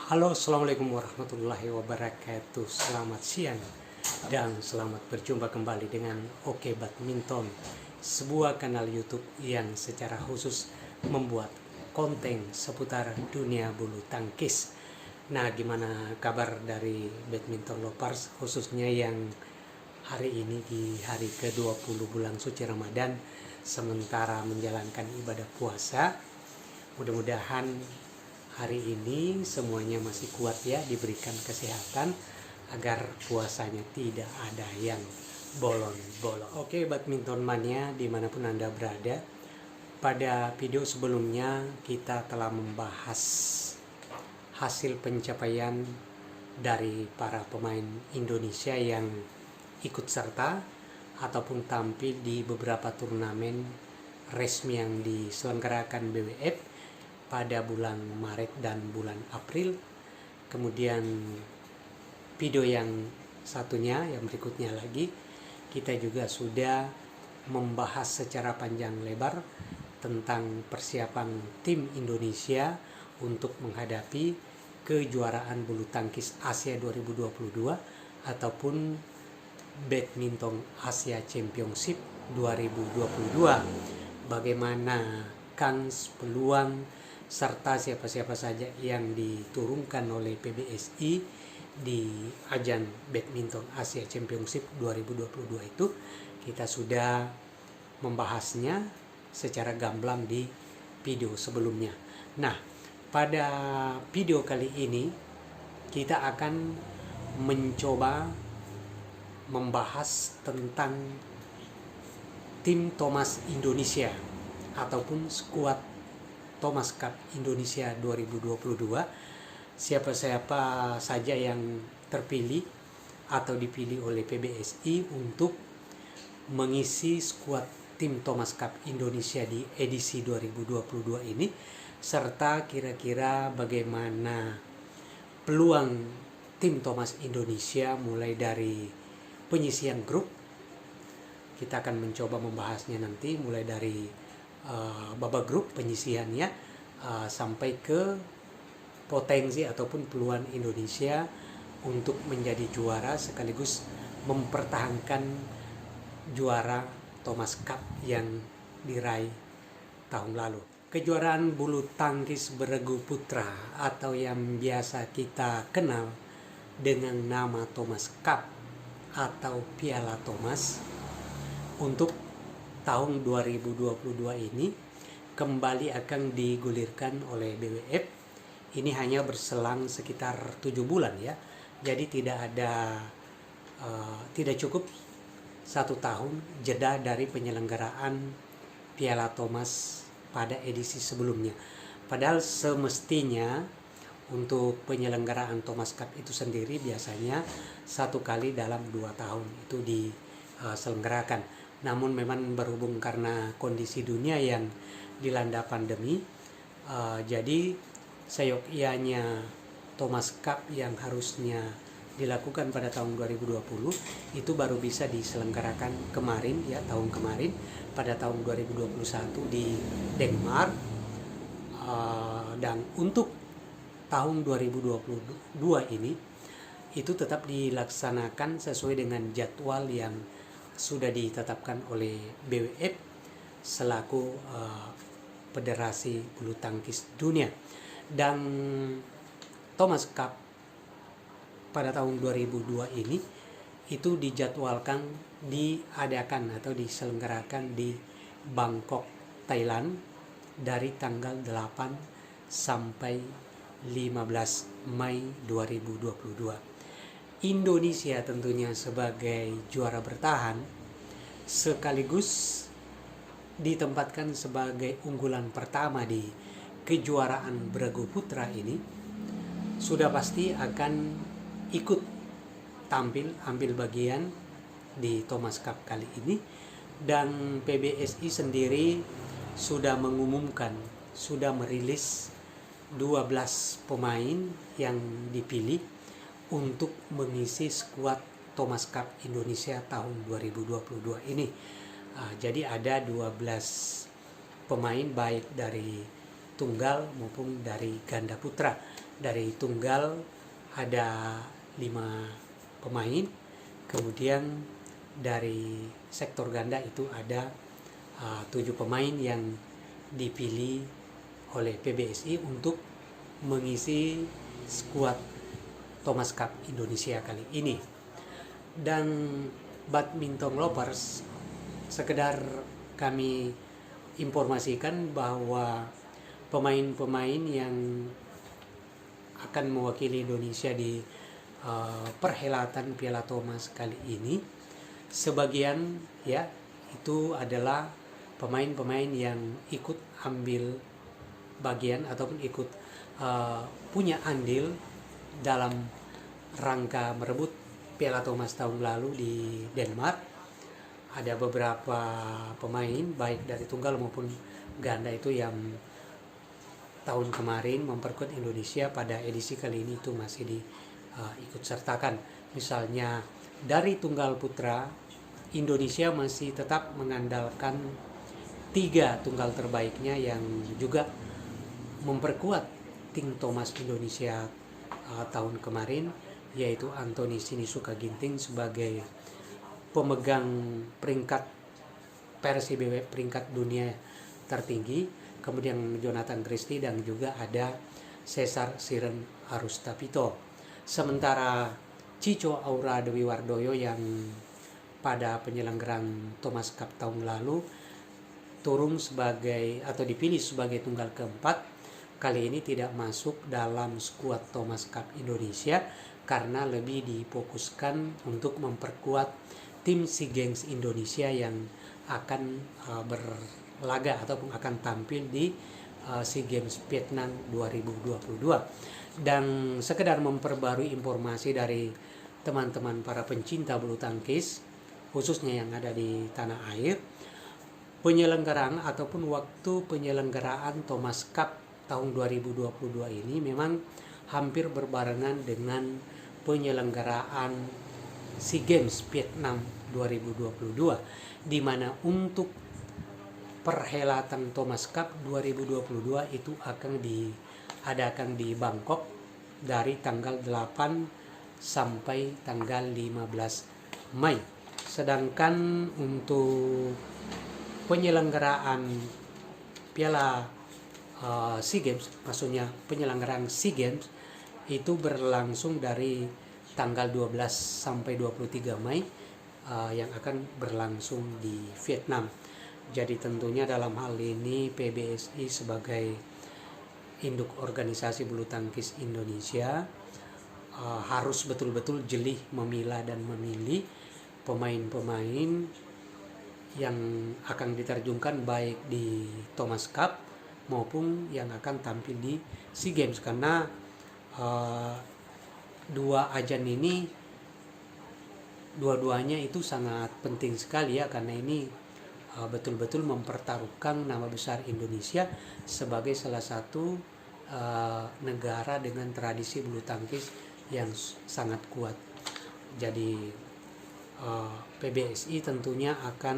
Halo, assalamualaikum warahmatullahi wabarakatuh. Selamat siang dan selamat berjumpa kembali dengan Oke Badminton, sebuah kanal YouTube yang secara khusus membuat konten seputar dunia bulu tangkis. Nah, gimana kabar dari badminton lovers, khususnya yang hari ini di hari ke-20 bulan suci Ramadan, sementara menjalankan ibadah puasa. Mudah-mudahan hari ini semuanya masih kuat ya, diberikan kesehatan agar puasanya tidak ada yang bolong-bolong. Oke badminton mania dimanapun Anda berada, pada video sebelumnya kita telah membahas hasil pencapaian dari para pemain Indonesia yang ikut serta ataupun tampil di beberapa turnamen resmi yang diselenggarakan BWF pada bulan Maret dan bulan April. Kemudian video yang satunya, yang berikutnya lagi, kita juga sudah membahas secara panjang lebar tentang persiapan tim Indonesia untuk menghadapi kejuaraan bulu tangkis Asia 2022 ataupun Badminton Asia Championship 2022. Bagaimana kans, peluang, serta siapa-siapa saja yang diturunkan oleh PBSI di ajang Badminton Asia Championship 2022 itu, kita sudah membahasnya secara gamblang di video sebelumnya. Nah, pada video kali ini kita akan mencoba membahas tentang tim Thomas Indonesia ataupun skuad Thomas Cup Indonesia 2022. Siapa-siapa saja yang terpilih atau dipilih oleh PBSI untuk mengisi skuad tim Thomas Cup Indonesia di edisi 2022 ini, serta kira-kira bagaimana peluang tim Thomas Indonesia mulai dari penyisian grup. Kita akan mencoba membahasnya nanti mulai dari babak grup penyisihannya sampai ke potensi ataupun peluang Indonesia untuk menjadi juara sekaligus mempertahankan juara Thomas Cup yang diraih tahun lalu. Kejuaraan bulu tangkis beregu putra atau yang biasa kita kenal dengan nama Thomas Cup atau Piala Thomas untuk tahun 2022 ini kembali akan digulirkan oleh BWF. Ini hanya berselang sekitar 7 bulan ya. Jadi tidak cukup 1 tahun jeda dari penyelenggaraan Piala Thomas pada edisi sebelumnya. Padahal semestinya untuk penyelenggaraan Thomas Cup itu sendiri biasanya 1 kali dalam 2 tahun itu diselenggarakan. Namun memang berhubung karena kondisi dunia yang dilanda pandemi, jadi seyogyanya Thomas Cup yang harusnya dilakukan pada tahun 2020 itu baru bisa diselenggarakan kemarin ya, tahun kemarin pada tahun 2021 di Denmark. Dan untuk tahun 2022 ini itu tetap dilaksanakan sesuai dengan jadwal yang sudah ditetapkan oleh BWF selaku Federasi Bulu Tangkis Dunia. Dan Thomas Cup pada tahun 2002 ini itu dijadwalkan diadakan atau diselenggarakan di Bangkok, Thailand dari tanggal 8 sampai 15 Mei 2022. Indonesia tentunya sebagai juara bertahan sekaligus ditempatkan sebagai unggulan pertama di kejuaraan beregu putra ini, sudah pasti akan ikut ambil bagian di Thomas Cup kali ini. Dan PBSI sendiri sudah mengumumkan, sudah merilis 12 pemain yang dipilih untuk mengisi skuad Thomas Cup Indonesia tahun 2022 ini. Jadi ada 12 pemain baik dari tunggal maupun dari ganda putra. Dari tunggal ada 5 pemain, kemudian dari sektor ganda itu ada 7 pemain yang dipilih oleh PBSI untuk mengisi skuad Thomas Cup Indonesia kali ini. Dan badminton lovers, sekedar kami informasikan bahwa pemain-pemain yang akan mewakili Indonesia di perhelatan Piala Thomas kali ini, sebagian ya itu adalah pemain-pemain yang ikut ambil bagian ataupun ikut punya andil dalam rangka merebut Piala Thomas tahun lalu di Denmark. Ada beberapa pemain baik dari tunggal maupun ganda itu yang tahun kemarin memperkuat Indonesia, pada edisi kali ini itu masih diikut sertakan. Misalnya dari tunggal putra, Indonesia masih tetap mengandalkan 3 tunggal terbaiknya yang juga memperkuat tim Thomas Indonesia tahun kemarin, yaitu Anthony Sinisuka Ginting sebagai pemegang peringkat PRSIBW peringkat dunia tertinggi, kemudian Jonathan Christie, dan juga ada Cesar Siren Arustapito. Sementara Cico Aura Dewi Wardoyo yang pada penyelenggaraan Thomas Cup tahun lalu turun sebagai atau dipilih sebagai tunggal keempat, kali ini tidak masuk dalam skuad Thomas Cup Indonesia karena lebih difokuskan untuk memperkuat tim SEA Games Indonesia yang akan berlaga ataupun akan tampil di SEA Games Vietnam 2022. Dan sekedar memperbarui informasi dari teman-teman para pencinta bulu tangkis, khususnya yang ada di tanah air, penyelenggaraan ataupun waktu penyelenggaraan Thomas Cup tahun 2022 ini memang hampir berbarengan dengan penyelenggaraan SEA Games Vietnam 2022, di mana untuk perhelatan Thomas Cup 2022 itu akan diadakan di Bangkok dari tanggal 8 sampai tanggal 15 Mei. Sedangkan untuk penyelenggaraan Piala SEA Games, maksudnya penyelenggaraan SEA Games itu berlangsung dari tanggal 12 sampai 23 Mei yang akan berlangsung di Vietnam. Jadi tentunya dalam hal ini PBSI sebagai induk organisasi bulu tangkis Indonesia harus betul-betul jeli memilah dan memilih pemain-pemain yang akan diterjunkan baik di Thomas Cup maupun yang akan tampil di SEA Games, karena dua ajang ini dua-duanya itu sangat penting sekali ya, karena ini betul-betul mempertaruhkan nama besar Indonesia sebagai salah satu negara dengan tradisi bulu tangkis yang sangat kuat. Jadi PBSI tentunya akan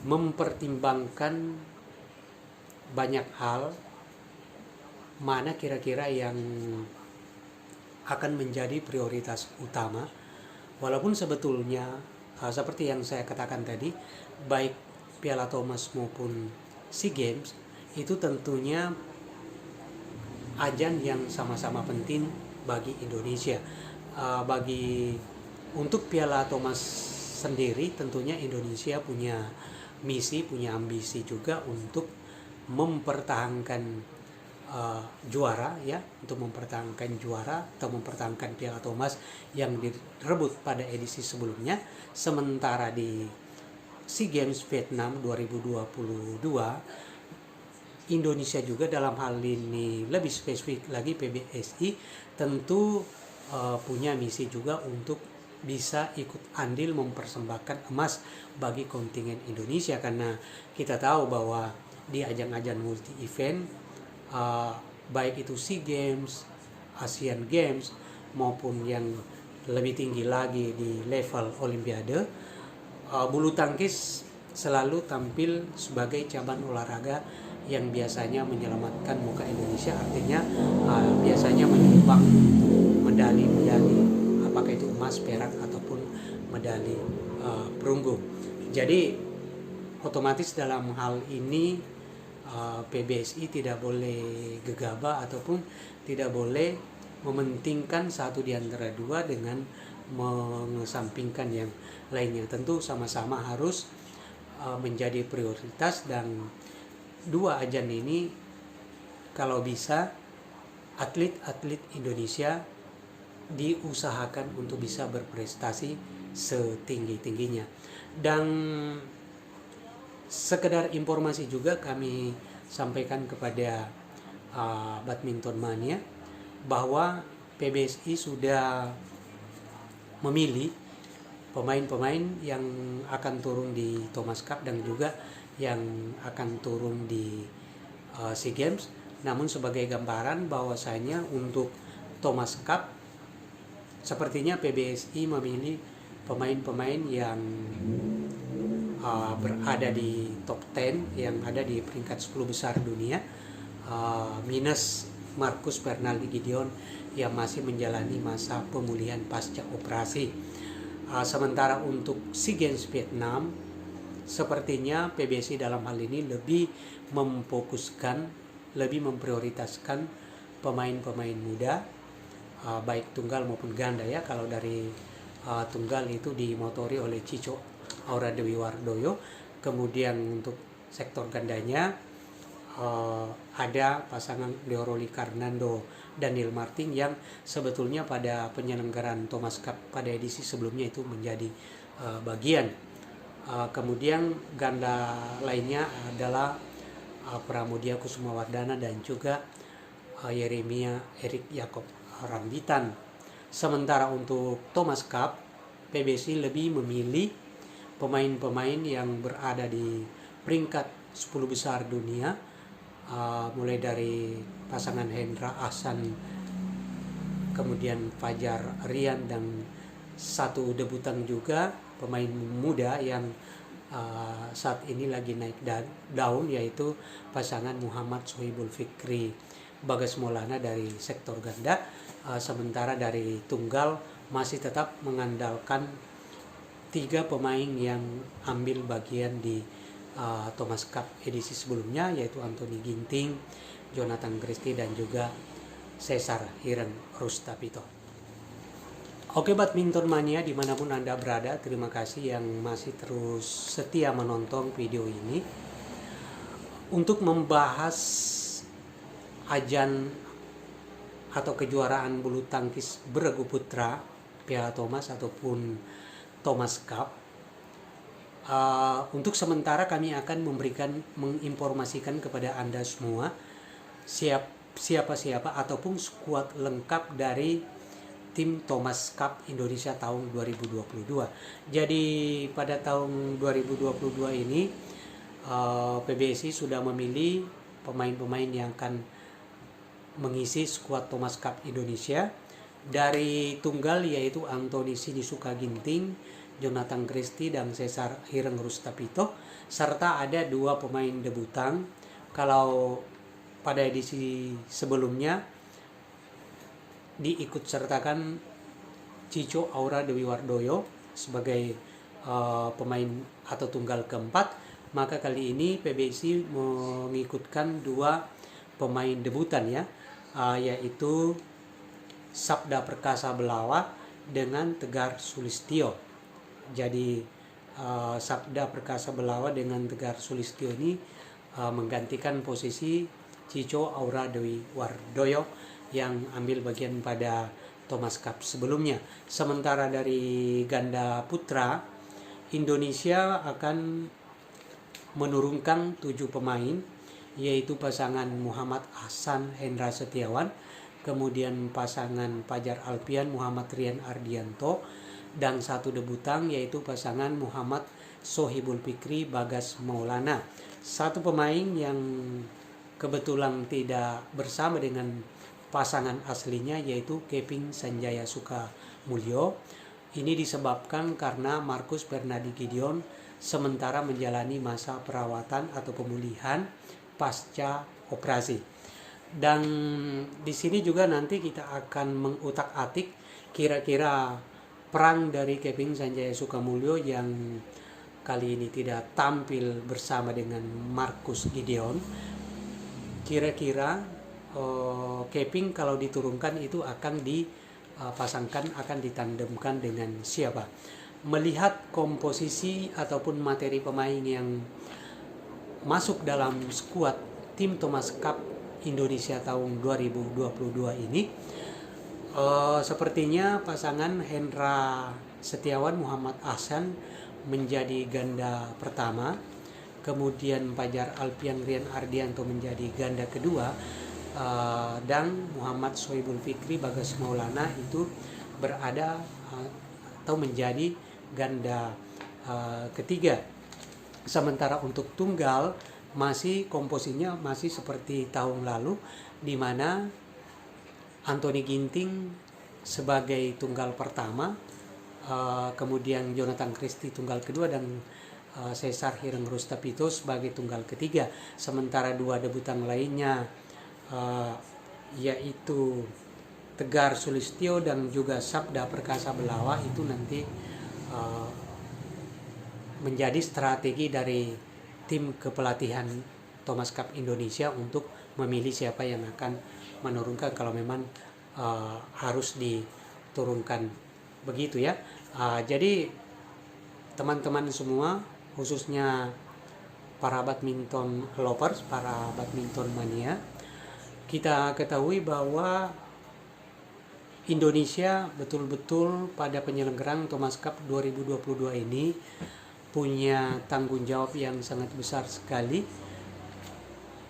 mempertimbangkan banyak hal, mana kira-kira yang akan menjadi prioritas utama. Walaupun sebetulnya seperti yang saya katakan tadi, baik Piala Thomas maupun SEA Games itu tentunya ajang yang sama-sama penting bagi Indonesia. Untuk Piala Thomas sendiri tentunya Indonesia punya misi, punya ambisi juga untuk mempertahankan juara ya, untuk mempertahankan juara atau mempertahankan Piala Thomas yang direbut pada edisi sebelumnya. Sementara di SEA Games Vietnam 2022 Indonesia juga dalam hal ini, lebih spesifik lagi PBSI tentu punya misi juga untuk bisa ikut andil mempersembahkan emas bagi kontingen Indonesia, karena kita tahu bahwa di ajang-ajang multi event baik itu SEA Games, Asian Games maupun yang lebih tinggi lagi di level Olimpiade, bulu tangkis selalu tampil sebagai cabang olahraga yang biasanya menyelamatkan muka Indonesia, artinya biasanya menyumbang medali-medali, apakah itu emas, perak ataupun medali perunggu. Jadi otomatis dalam hal ini PBSI tidak boleh gegabah ataupun tidak boleh mementingkan satu di antara dua dengan mengesampingkan yang lainnya. Tentu sama-sama harus menjadi prioritas, dan dua ajang ini kalau bisa atlet-atlet Indonesia diusahakan untuk bisa berprestasi setinggi-tingginya. Dan sekedar informasi juga kami sampaikan kepada Badminton Mania bahwa PBSI sudah memilih pemain-pemain yang akan turun di Thomas Cup dan juga yang akan turun di SEA Games. Namun sebagai gambaran bahwasanya untuk Thomas Cup sepertinya PBSI memilih pemain-pemain yang berada di top 10, yang ada di peringkat 10 besar dunia, minus Marcus Fernaldi Gideon yang masih menjalani masa pemulihan pasca operasi. Sementara untuk SEA Games Vietnam sepertinya PBSI dalam hal ini lebih memprioritaskan pemain-pemain muda, baik tunggal maupun ganda ya. Kalau dari tunggal itu dimotori oleh Cico Aura Dewi Wardoyo. Kemudian untuk sektor gandanya ada pasangan Leoroli Karnando Daniel Martin yang sebetulnya pada penyelenggaraan Thomas Cup pada edisi sebelumnya itu menjadi bagian. Kemudian ganda lainnya adalah Pramudia Kusumawardana dan juga Yeremia Erik Yakob Rambitan. Sementara untuk Thomas Cup, PBSI lebih memilih pemain-pemain yang berada di peringkat 10 besar dunia, mulai dari pasangan Hendra Ahsan, kemudian Fajar Rian, dan satu debutan juga pemain muda yang saat ini lagi naik daun, yaitu pasangan Muhammad Sohibul Fikri Bagas Maulana dari sektor ganda. Sementara dari tunggal masih tetap mengandalkan 3 pemain yang ambil bagian di Thomas Cup edisi sebelumnya, yaitu Anthony Ginting, Jonathan Christie, dan juga Cesar Hireng Rustapito. Oke Badminton Mania dimanapun Anda berada, terima kasih yang masih terus setia menonton video ini. Untuk membahas ajang atau kejuaraan bulu tangkis beregu putra Piala Thomas ataupun Thomas Cup, untuk sementara kami akan menginformasikan kepada Anda semua siapa-siapa ataupun skuad lengkap dari tim Thomas Cup Indonesia tahun 2022. Jadi pada tahun 2022 ini PBSI sudah memilih pemain-pemain yang akan mengisi skuad Thomas Cup Indonesia. Dari tunggal yaitu Anthony Sinisuka Ginting, Jonathan Christie, dan Cesar Hireng Rustapito, serta ada 2 pemain debutan. Kalau pada edisi sebelumnya diikut sertakan Cico Aura Dewi Wardoyo sebagai pemain atau tunggal keempat, maka kali ini PBSI mengikutkan 2 pemain debutan ya, yaitu Sabda Perkasa Belawa dengan Tegar Sulistyo. Jadi Sabda Perkasa Belawa dengan Tegar Sulistyo ini menggantikan posisi Cico Aura Dewi Wardoyo yang ambil bagian pada Thomas Cup sebelumnya. Sementara dari ganda putra, Indonesia akan menurunkan 7 pemain, yaitu pasangan Muhammad Ahsan Hendra Setiawan, kemudian pasangan Fajar Alfian Muhammad Rian Ardianto, dan 1 debutan yaitu pasangan Muhammad Sohibul Fikri Bagas Maulana. 1 pemain yang kebetulan tidak bersama dengan pasangan aslinya yaitu Kevin Sanjaya Sukamulyo. Ini disebabkan karena Marcus Fernaldi Gideon sementara menjalani masa perawatan atau pemulihan pasca operasi. Dan di sini juga nanti kita akan mengutak-atik kira-kira peran dari Kevin Sanjaya Sukamulyo yang kali ini tidak tampil bersama dengan Marcus Gideon. Kira-kira Kevin kalau diturunkan itu akan dipasangkan, akan ditandemkan dengan siapa. Melihat komposisi ataupun materi pemain yang masuk dalam skuad tim Thomas Cup Indonesia tahun 2022 ini, sepertinya pasangan Hendra Setiawan Muhammad Ahsan menjadi ganda pertama, kemudian Fajar Alfian Rian Ardianto menjadi ganda kedua, dan Muhammad Sohibul Fikri Bagas Maulana itu berada atau menjadi ganda ketiga. Sementara untuk tunggal masih komposisinya masih seperti tahun lalu, di mana Anthony Ginting sebagai tunggal pertama, kemudian Jonathan Christie tunggal kedua, dan Cesar Hireng Rustapito sebagai tunggal ketiga. Sementara dua debutan lainnya yaitu Tegar Sulistyo dan juga Sabda Perkasa Belawa itu nanti menjadi strategi dari tim kepelatihan Thomas Cup Indonesia untuk memilih siapa yang akan menurunkan kalau memang harus diturunkan begitu ya. Jadi teman-teman semua, khususnya para badminton lovers, para badminton mania, kita ketahui bahwa Indonesia betul-betul pada penyelenggaraan Thomas Cup 2022 ini punya tanggung jawab yang sangat besar sekali.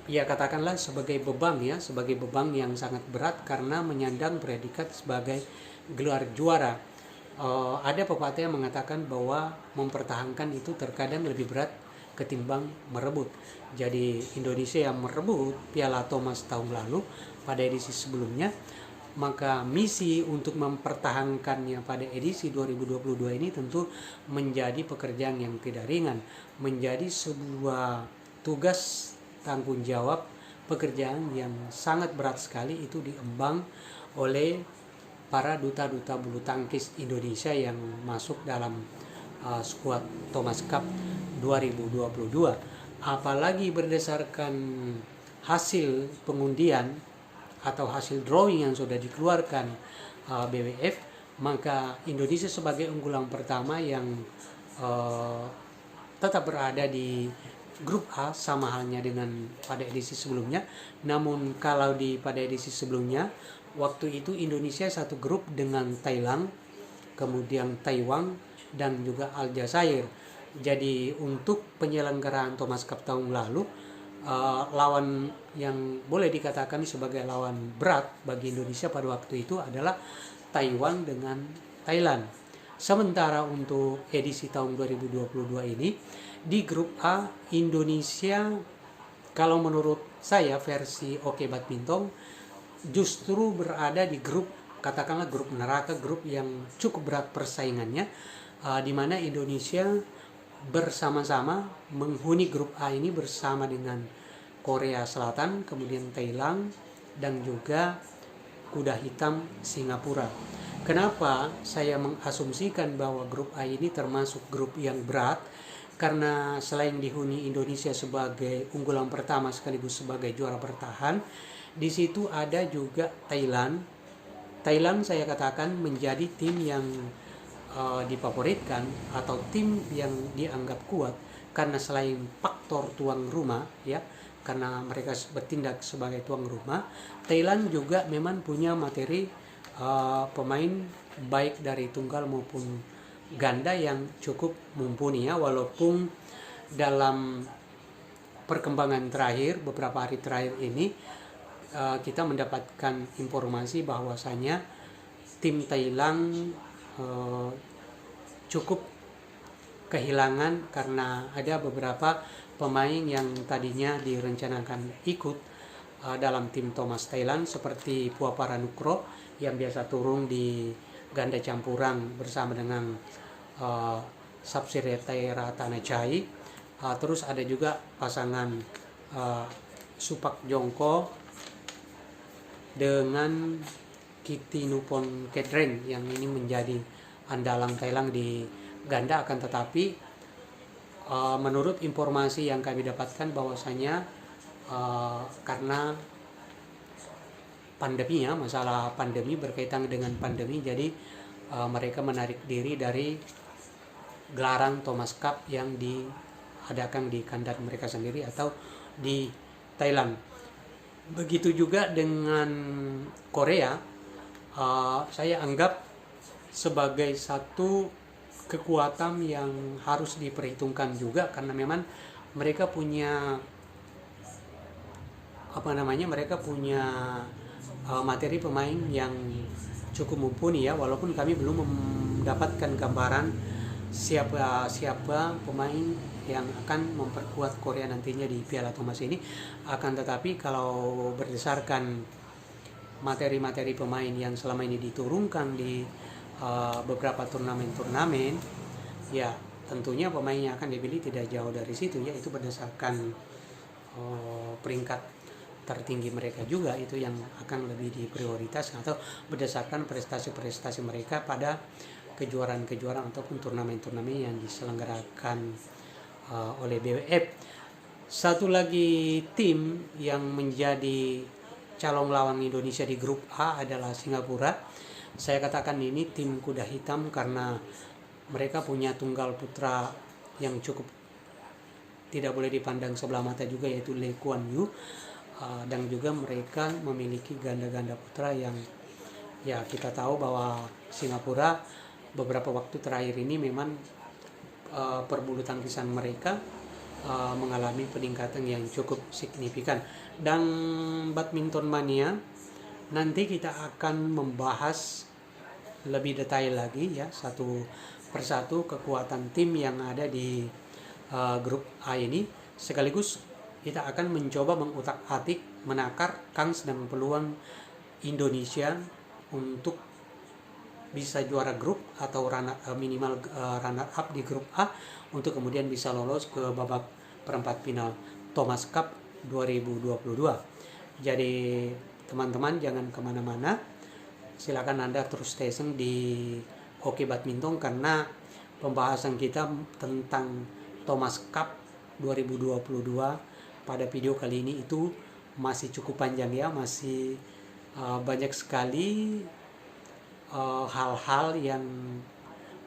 Ya katakanlah sebagai beban yang sangat berat karena menyandang predikat sebagai gelar juara. Ada pepatah yang mengatakan bahwa mempertahankan itu terkadang lebih berat ketimbang merebut. Jadi Indonesia yang merebut Piala Thomas tahun lalu pada edisi sebelumnya, maka misi untuk mempertahankannya pada edisi 2022 ini tentu menjadi pekerjaan yang tidak ringan, menjadi sebuah tugas tanggung jawab, pekerjaan yang sangat berat sekali. Itu diemban oleh para duta-duta bulu tangkis Indonesia yang masuk dalam skuad Thomas Cup 2022. Apalagi berdasarkan hasil pengundian atau hasil drawing yang sudah dikeluarkan BWF, maka Indonesia sebagai unggulan pertama yang tetap berada di grup A sama halnya dengan pada edisi sebelumnya. Namun kalau pada edisi sebelumnya, waktu itu Indonesia satu grup dengan Thailand, kemudian Taiwan, dan juga Aljazair. Jadi untuk penyelenggaraan Thomas Cup tahun lalu, lawan yang boleh dikatakan sebagai lawan berat bagi Indonesia pada waktu itu adalah Taiwan dengan Thailand. Sementara untuk edisi tahun 2022 ini, di grup A Indonesia, kalau menurut saya versi Oke Badminton, justru berada di grup, katakanlah grup neraka, grup yang cukup berat persaingannya, di mana Indonesia bersama-sama menghuni grup A ini bersama dengan Korea Selatan, kemudian Thailand, dan juga kuda hitam Singapura. Kenapa saya mengasumsikan bahwa grup A ini termasuk grup yang berat? Karena selain dihuni Indonesia sebagai unggulan pertama sekaligus sebagai juara bertahan, di situ ada juga Thailand. Thailand saya katakan menjadi tim yang difavoritkan atau tim yang dianggap kuat karena selain faktor tuan rumah ya, karena mereka bertindak sebagai tuan rumah, Thailand juga memang punya materi pemain baik dari tunggal maupun ganda yang cukup mumpuni ya, walaupun dalam perkembangan terakhir beberapa hari terakhir ini kita mendapatkan informasi bahwasanya tim Thailand cukup kehilangan karena ada beberapa pemain yang tadinya direncanakan ikut dalam tim Thomas Thailand, seperti Puapara Nukro yang biasa turun di ganda campuran bersama dengan Sapsirete Ratanachai. Terus ada juga pasangan Supak Jongko dengan Kitinupon Kedreng yang ini menjadi andalan Thailand di ganda. Akan tetapi menurut informasi yang kami dapatkan bahwasanya karena pandemi ya, masalah pandemi berkaitan dengan pandemi, jadi mereka menarik diri dari gelaran Thomas Cup yang diadakan di kandang mereka sendiri atau di Thailand. Begitu juga dengan Korea, saya anggap sebagai satu kekuatan yang harus diperhitungkan juga, karena memang mereka punya materi pemain yang cukup mumpuni ya, walaupun kami belum mendapatkan gambaran siapa pemain yang akan memperkuat Korea nantinya di Piala Thomas ini. Akan tetapi kalau berdasarkan materi-materi pemain yang selama ini diturunkan di beberapa turnamen ya, tentunya pemain yang akan dipilih tidak jauh dari situ, yaitu berdasarkan peringkat tertinggi mereka juga, itu yang akan lebih diprioritaskan, atau berdasarkan prestasi-prestasi mereka pada kejuaraan-kejuaraan ataupun turnamen-turnamen yang diselenggarakan oleh BWF. Satu lagi tim yang menjadi calon lawan Indonesia di grup A adalah Singapura. Saya katakan ini tim kuda hitam karena mereka punya tunggal putra yang cukup tidak boleh dipandang sebelah mata juga, yaitu Lee Kuan Yew. Dan juga mereka memiliki ganda-ganda putra yang ya, kita tahu bahwa Singapura beberapa waktu terakhir ini memang perbulu tangkisan mereka mengalami peningkatan yang cukup signifikan. Dan Badminton Mania nanti kita akan membahas lebih detail lagi ya, satu persatu kekuatan tim yang ada di grup A ini, sekaligus kita akan mencoba mengutak-atik, menakar kans dan peluang Indonesia untuk bisa juara grup atau minimal runner up di grup A, untuk kemudian bisa lolos ke babak perempat final Thomas Cup 2022. Jadi teman-teman jangan kemana-mana, silakan Anda terus stay tune di Oke Badminton, karena pembahasan kita tentang Thomas Cup 2022 pada video kali ini itu masih cukup panjang ya, masih banyak sekali hal-hal yang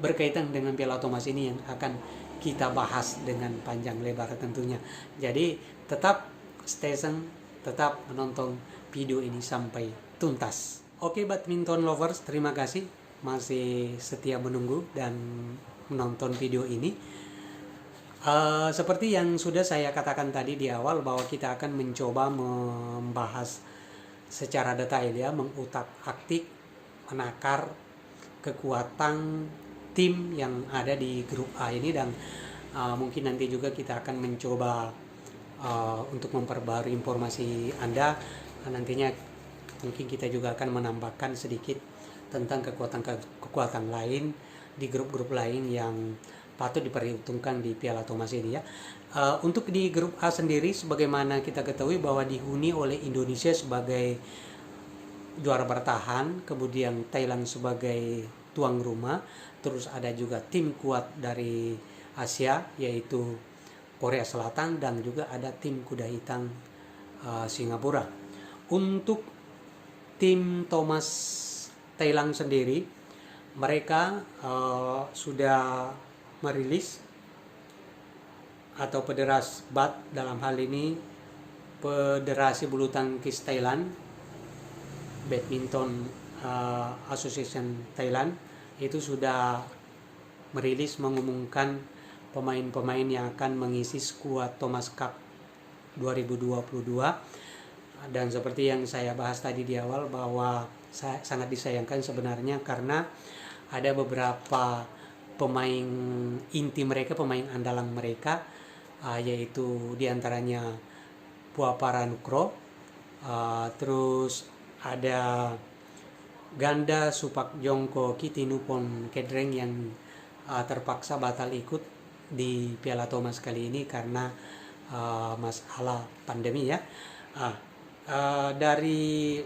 berkaitan dengan Piala Thomas ini yang akan kita bahas dengan panjang lebar tentunya. Jadi tetap stay tune, tetap menonton video ini sampai tuntas. Oke badminton lovers, terima kasih masih setia menunggu dan menonton video ini. Seperti yang sudah saya katakan tadi di awal, bahwa kita akan mencoba membahas secara detail ya, mengutak-atik, menakar kekuatan tim yang ada di grup A ini, dan mungkin nanti juga kita akan mencoba untuk memperbarui informasi Anda. Nantinya mungkin kita juga akan menambahkan sedikit tentang kekuatan lain di grup-grup lain yang patut diperhitungkan di Piala Thomas ini ya. Untuk di grup A sendiri, sebagaimana kita ketahui bahwa dihuni oleh Indonesia sebagai juara bertahan, kemudian Thailand sebagai tuan rumah, terus ada juga tim kuat dari Asia yaitu Korea Selatan, dan juga ada tim kuda hitam Singapura. Untuk tim Thomas Thailand sendiri, mereka sudah merilis, atau Federasi BAT dalam hal ini Federasi Bulu Tangkis Thailand, Badminton Association Thailand, itu sudah merilis mengumumkan pemain-pemain yang akan mengisi skuad Thomas Cup 2022. Dan seperti yang saya bahas tadi di awal, bahwa sangat disayangkan sebenarnya karena ada beberapa pemain inti mereka, pemain andalan mereka, yaitu diantaranya Puapara Nukro, terus ada ganda Supak Jongko Kitinupon Kedreng yang terpaksa batal ikut di Piala Thomas kali ini karena masalah pandemi ya. Ah, dari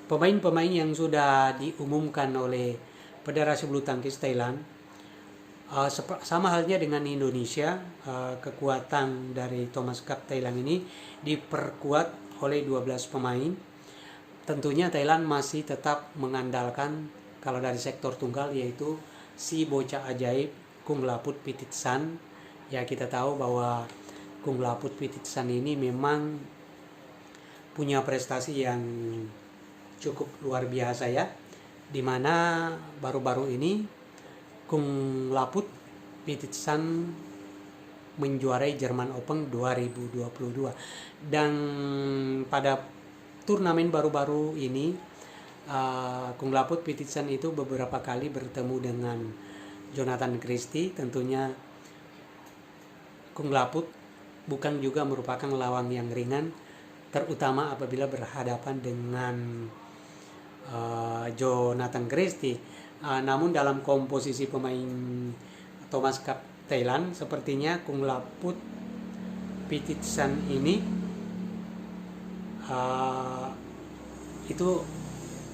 pemain-pemain yang sudah diumumkan oleh Federasi Bulu Tangkis Thailand, sama halnya dengan Indonesia, kekuatan dari Thomas Cup Thailand ini diperkuat oleh 12 pemain. Tentunya Thailand masih tetap mengandalkan kalau dari sektor tunggal, yaitu si bocah ajaib Kung Laput Pititsan. Ya, kita tahu bahwa Kung Laput Pititsan ini memang punya prestasi yang cukup luar biasa ya, dimana baru-baru ini Kung Laput Pititsan menjuarai German Open 2022. Dan pada turnamen baru-baru ini Kung Laput Pititsan itu beberapa kali bertemu dengan Jonathan Christie. Tentunya Kung Laput bukan juga merupakan lawan yang ringan, terutama apabila berhadapan dengan Jonathan Christie. Namun dalam komposisi pemain Thomas Cup Thailand, sepertinya Kung Laput Pititsan ini itu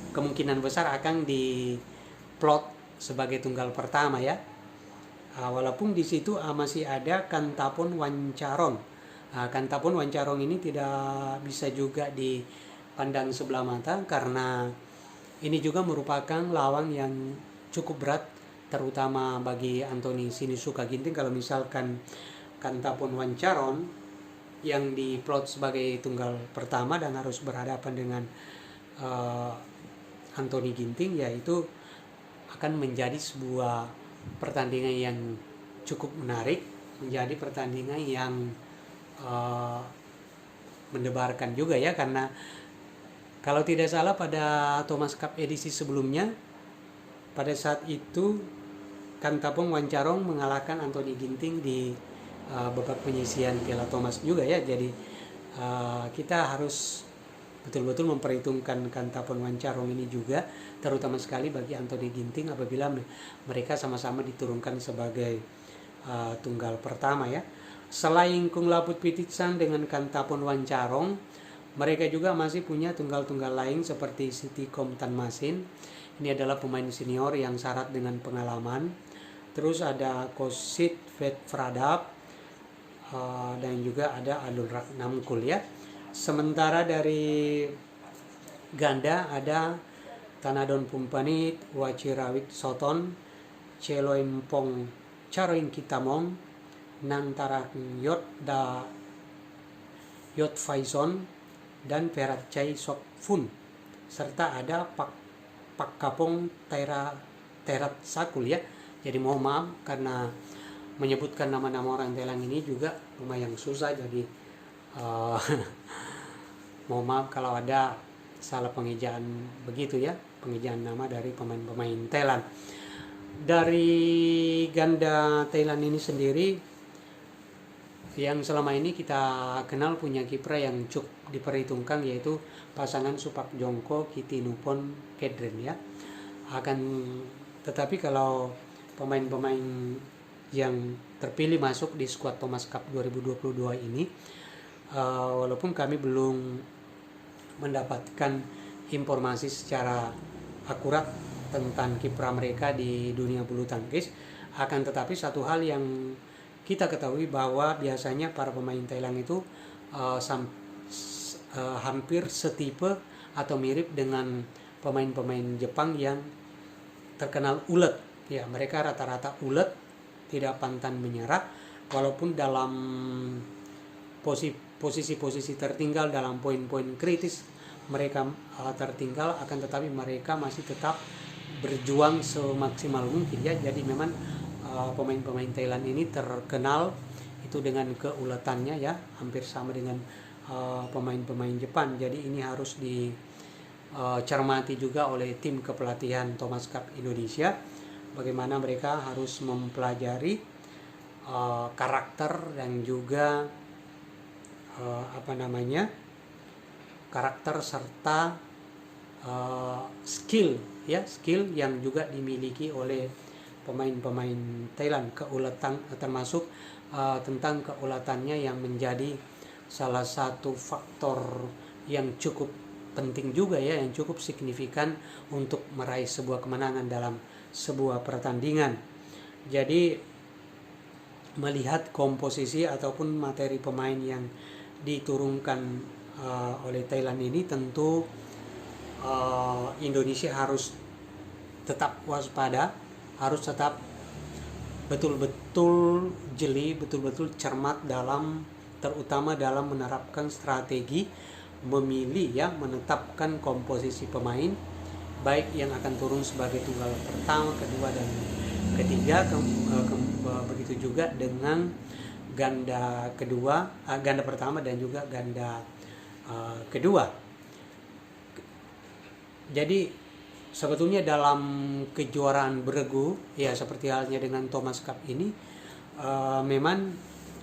kemungkinan besar akan diplot sebagai tunggal pertama ya. Walaupun di situ masih ada Kantapon Wancarong. Kantapon Wancarong ini tidak bisa juga dipandang sebelah mata, karena ini juga merupakan lawan yang cukup berat, terutama bagi Anthony Sinisuka Ginting. Kalau misalkan Kantapon Wancarong yang diplot sebagai tunggal pertama dan harus berhadapan dengan Anthony Ginting, yaitu akan menjadi sebuah pertandingan yang cukup menarik, menjadi pertandingan yang mendebarkan juga ya, karena kalau tidak salah pada Thomas Cup edisi sebelumnya, pada saat itu Kantapon Wancarong mengalahkan Anthony Ginting di babak penyisihan Piala Thomas juga ya. Jadi kita harus betul-betul memperhitungkan Kantapon Wancarong ini juga, terutama sekali bagi Anthony Ginting apabila mereka sama-sama diturunkan sebagai tunggal pertama ya. Selain Kung Laput Pititsan dengan Kantapon Wancarong, mereka juga masih punya tunggal-tunggal lain seperti Sitikom Tanmasin. Ini adalah pemain senior yang syarat dengan pengalaman. Terus ada Kosit Vetfradap, dan juga ada Adul Ratnamkul ya. Sementara dari ganda ada Tanadon Pumpanit, Wachirawik Soton, Cheloin Pong Charoin Kitamong, Nantarak Yot Faison, dan Perat Chai Sok Fun, serta ada Pak Kapong Terat Sakul ya. Jadi mohon maaf karena menyebutkan nama-nama orang Thailand ini juga lumayan susah, jadi mohon maaf kalau ada salah pengejaan begitu ya, pengejaan nama dari pemain-pemain Thailand. Dari ganda Thailand ini sendiri, yang selama ini kita kenal punya kiprah yang cukup diperhitungkan, yaitu pasangan Supak Jongko Kitinupon Kedren ya. Tetapi kalau pemain-pemain yang terpilih masuk di skuad Thomas Cup 2022 ini, walaupun kami belum mendapatkan informasi secara akurat tentang kiprah mereka di dunia bulu tangkis, akan tetapi satu hal yang kita ketahui bahwa biasanya para pemain Thailand itu hampir setipe atau mirip dengan pemain-pemain Jepang yang terkenal ulet ya. Mereka rata-rata ulet, tidak pantang menyerah, walaupun dalam posisi-posisi tertinggal, dalam poin-poin kritis mereka tertinggal, akan tetapi mereka masih tetap berjuang semaksimal mungkin ya. Jadi memang pemain-pemain Thailand ini terkenal itu dengan keuletannya ya, hampir sama dengan pemain-pemain Jepang. Jadi ini harus dicermati juga oleh tim kepelatihan Thomas Cup Indonesia, bagaimana mereka harus mempelajari karakter dan juga karakter serta skill yang juga dimiliki oleh pemain-pemain Thailand, keuletan termasuk tentang keuletannya yang menjadi salah satu faktor yang cukup penting juga ya, yang cukup signifikan untuk meraih sebuah kemenangan dalam sebuah pertandingan. Jadi melihat komposisi ataupun materi pemain yang diturunkan oleh Thailand ini, tentu Indonesia harus tetap waspada, harus tetap betul-betul jeli, betul-betul cermat terutama dalam menerapkan strategi memilih ya, menetapkan komposisi pemain baik yang akan turun sebagai tunggal pertama, kedua dan ketiga, begitu juga dengan ganda kedua, ganda pertama dan juga ganda kedua. Jadi sebetulnya dalam kejuaraan beregu ya, seperti halnya dengan Thomas Cup ini, memang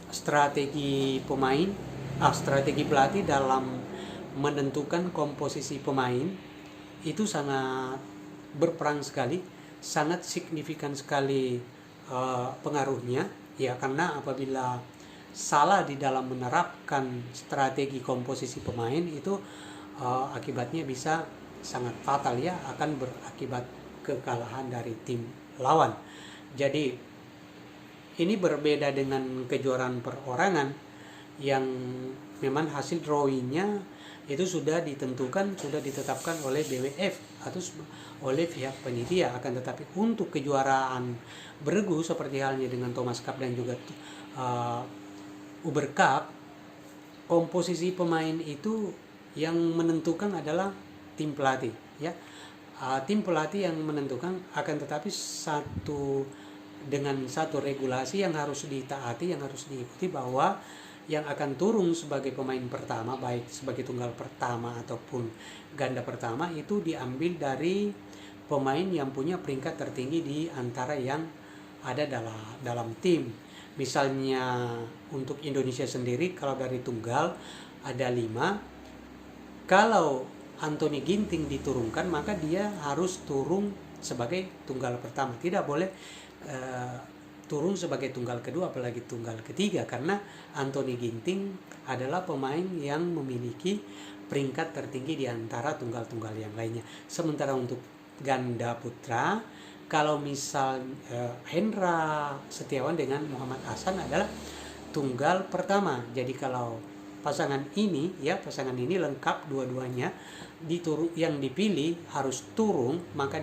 strategi pelatih dalam menentukan komposisi pemain itu sangat berperan sekali, sangat signifikan sekali pengaruhnya ya, karena apabila salah di dalam menerapkan strategi komposisi pemain itu akibatnya bisa sangat fatal ya, akan berakibat kekalahan dari tim lawan. Jadi ini berbeda dengan kejuaraan perorangan yang memang hasil drawingnya itu sudah ditentukan, sudah ditetapkan oleh BWF atau oleh pihak penyedia. Akan tetapi untuk kejuaraan beregu seperti halnya dengan Thomas Cup dan juga Uber Cup, komposisi pemain itu yang menentukan adalah tim pelatih ya. Tim pelatih yang menentukan, akan tetapi dengan satu regulasi yang harus ditaati, yang harus diikuti, bahwa yang akan turun sebagai pemain pertama, baik sebagai tunggal pertama ataupun ganda pertama, itu diambil dari pemain yang punya peringkat tertinggi di antara yang ada dalam tim. Misalnya untuk Indonesia sendiri, kalau dari tunggal ada 5, kalau Anthony Ginting diturunkan, maka dia harus turun sebagai tunggal pertama, tidak boleh turun sebagai tunggal kedua apalagi tunggal ketiga, karena Anthony Ginting adalah pemain yang memiliki peringkat tertinggi di antara tunggal-tunggal yang lainnya. Sementara untuk ganda putra, kalau misal Hendra Setiawan dengan Muhammad Ahsan adalah tunggal pertama. Jadi kalau pasangan ini lengkap dua-duanya, yang dipilih harus turun, maka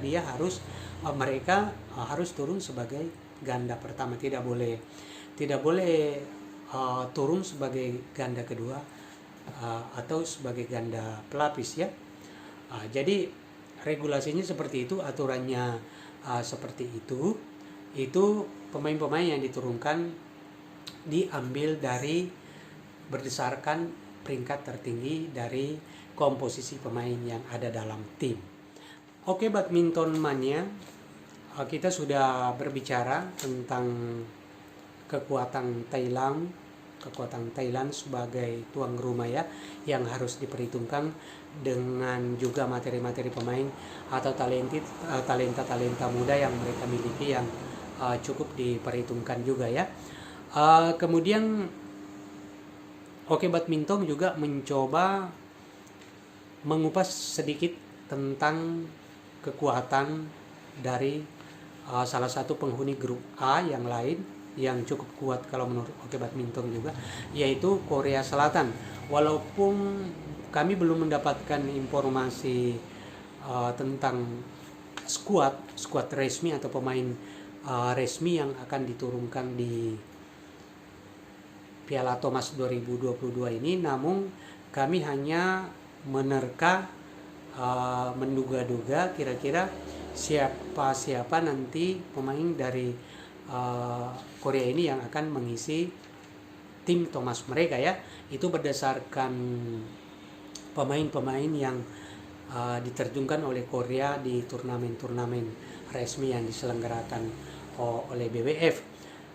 mereka harus turun sebagai ganda pertama, tidak boleh turun sebagai ganda kedua atau sebagai ganda pelapis ya. Jadi regulasinya seperti itu, aturannya seperti itu. Itu pemain-pemain yang diturunkan diambil berdasarkan peringkat tertinggi dari komposisi pemain yang ada dalam tim. Oke, badminton mania, kita sudah berbicara tentang kekuatan Thailand sebagai tuan rumah ya, yang harus diperhitungkan, dengan juga materi-materi pemain atau talenta muda yang mereka miliki yang cukup diperhitungkan juga ya. Kemudian Oke Badminton juga mencoba mengupas sedikit tentang kekuatan dari salah satu penghuni grup A yang lain yang cukup kuat kalau menurut Oke Badminton juga, yaitu Korea Selatan. Walaupun kami belum mendapatkan informasi tentang skuad resmi atau pemain resmi yang akan diturunkan di Piala Thomas 2022 ini, namun kami hanya menerka, menduga-duga kira-kira siapa nanti pemain dari Korea ini yang akan mengisi tim Thomas mereka ya. Itu berdasarkan pemain-pemain yang diterjunkan oleh Korea di turnamen-turnamen resmi yang diselenggarakan oleh BWF.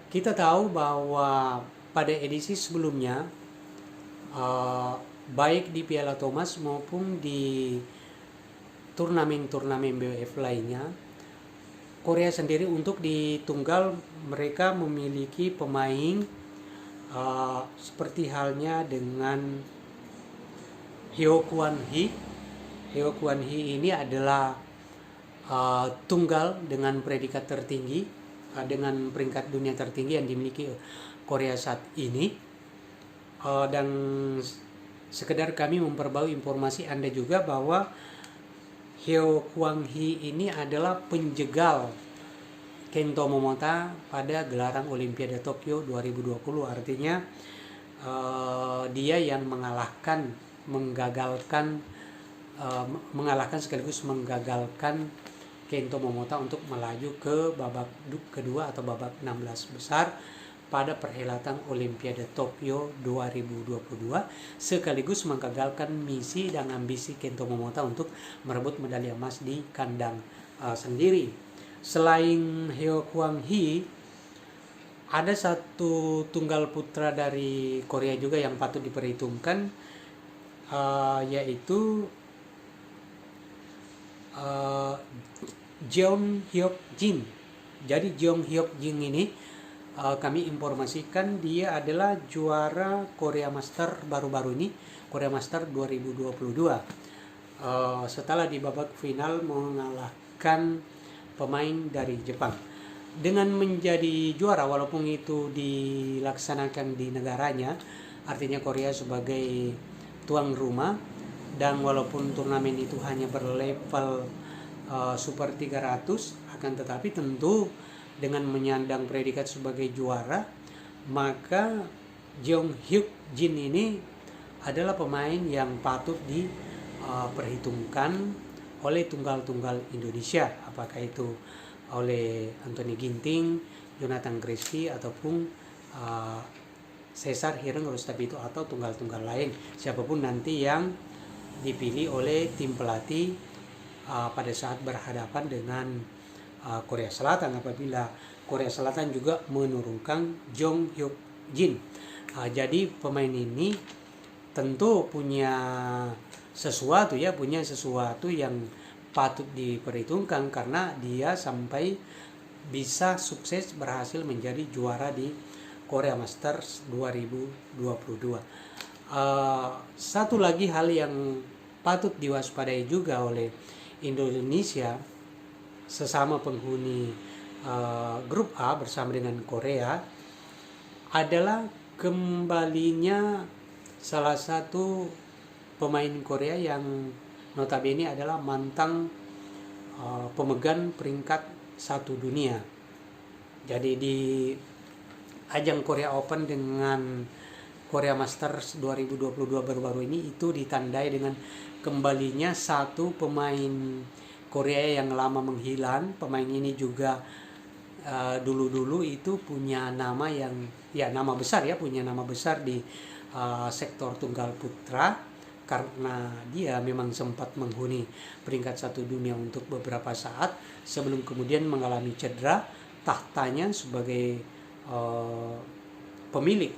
Kita tahu bahwa pada edisi sebelumnya, baik di Piala Thomas maupun di turnamen-turnamen BWF lainnya, Korea sendiri untuk di tunggal mereka memiliki pemain seperti halnya dengan Heo Kwan Hee. Heo Kwan Hee ini adalah tunggal dengan predikat tertinggi, dengan peringkat dunia tertinggi yang dimiliki Korea saat ini. Dan sekedar kami memperbarui informasi Anda juga bahwa Heo Kwan Hee ini adalah penjegal Kento Momota pada gelaran Olimpiade Tokyo 2020. Artinya dia yang mengalahkan sekaligus menggagalkan Kento Momota untuk melaju ke babak kedua atau babak 16 besar pada perhelatan Olimpiade Tokyo 2022, sekaligus menggagalkan misi dan ambisi Kento Momota untuk merebut medali emas di kandang sendiri. Selain Heo Kwan Hee, ada satu tunggal putra dari Korea juga yang patut diperhitungkan, yaitu Jeong Hyuk Jin. Jadi Jeong Hyuk Jin ini kami informasikan dia adalah juara Korea Master baru-baru ini, Korea Master 2022. Setelah di babak final mengalahkan pemain dari Jepang. Dengan menjadi juara, walaupun itu dilaksanakan di negaranya, artinya Korea sebagai tuan rumah, dan walaupun turnamen itu hanya berlevel Super 300, akan tetapi tentu dengan menyandang predikat sebagai juara, maka Jeong Hyuk Jin ini adalah pemain yang patut diperhitungkan oleh tunggal-tunggal Indonesia, apakah itu oleh Anthony Ginting, Jonathan Christie, ataupun Cesar Hireng Rostabito, atau tunggal-tunggal lain, siapapun nanti yang dipilih oleh tim pelatih pada saat berhadapan dengan Korea Selatan, apabila Korea Selatan juga menurunkan Jeong Hyuk Jin. Jadi pemain ini tentu punya sesuatu yang patut diperhitungkan, karena dia sampai bisa sukses berhasil menjadi juara di Korea Masters 2022. Satu lagi hal yang patut diwaspadai juga oleh Indonesia sesama penghuni grup A bersama dengan Korea adalah kembalinya salah satu pemain Korea yang notabene adalah mantan pemegang peringkat 1 dunia. Jadi di ajang Korea Open dengan Korea Masters 2022 baru-baru ini itu ditandai dengan kembalinya satu pemain Korea yang lama menghilang. Pemain ini juga dulu-dulu itu punya nama punya nama besar di sektor tunggal putra, karena dia memang sempat menghuni peringkat 1 dunia untuk beberapa saat sebelum kemudian mengalami cedera. Tahtanya sebagai pemilik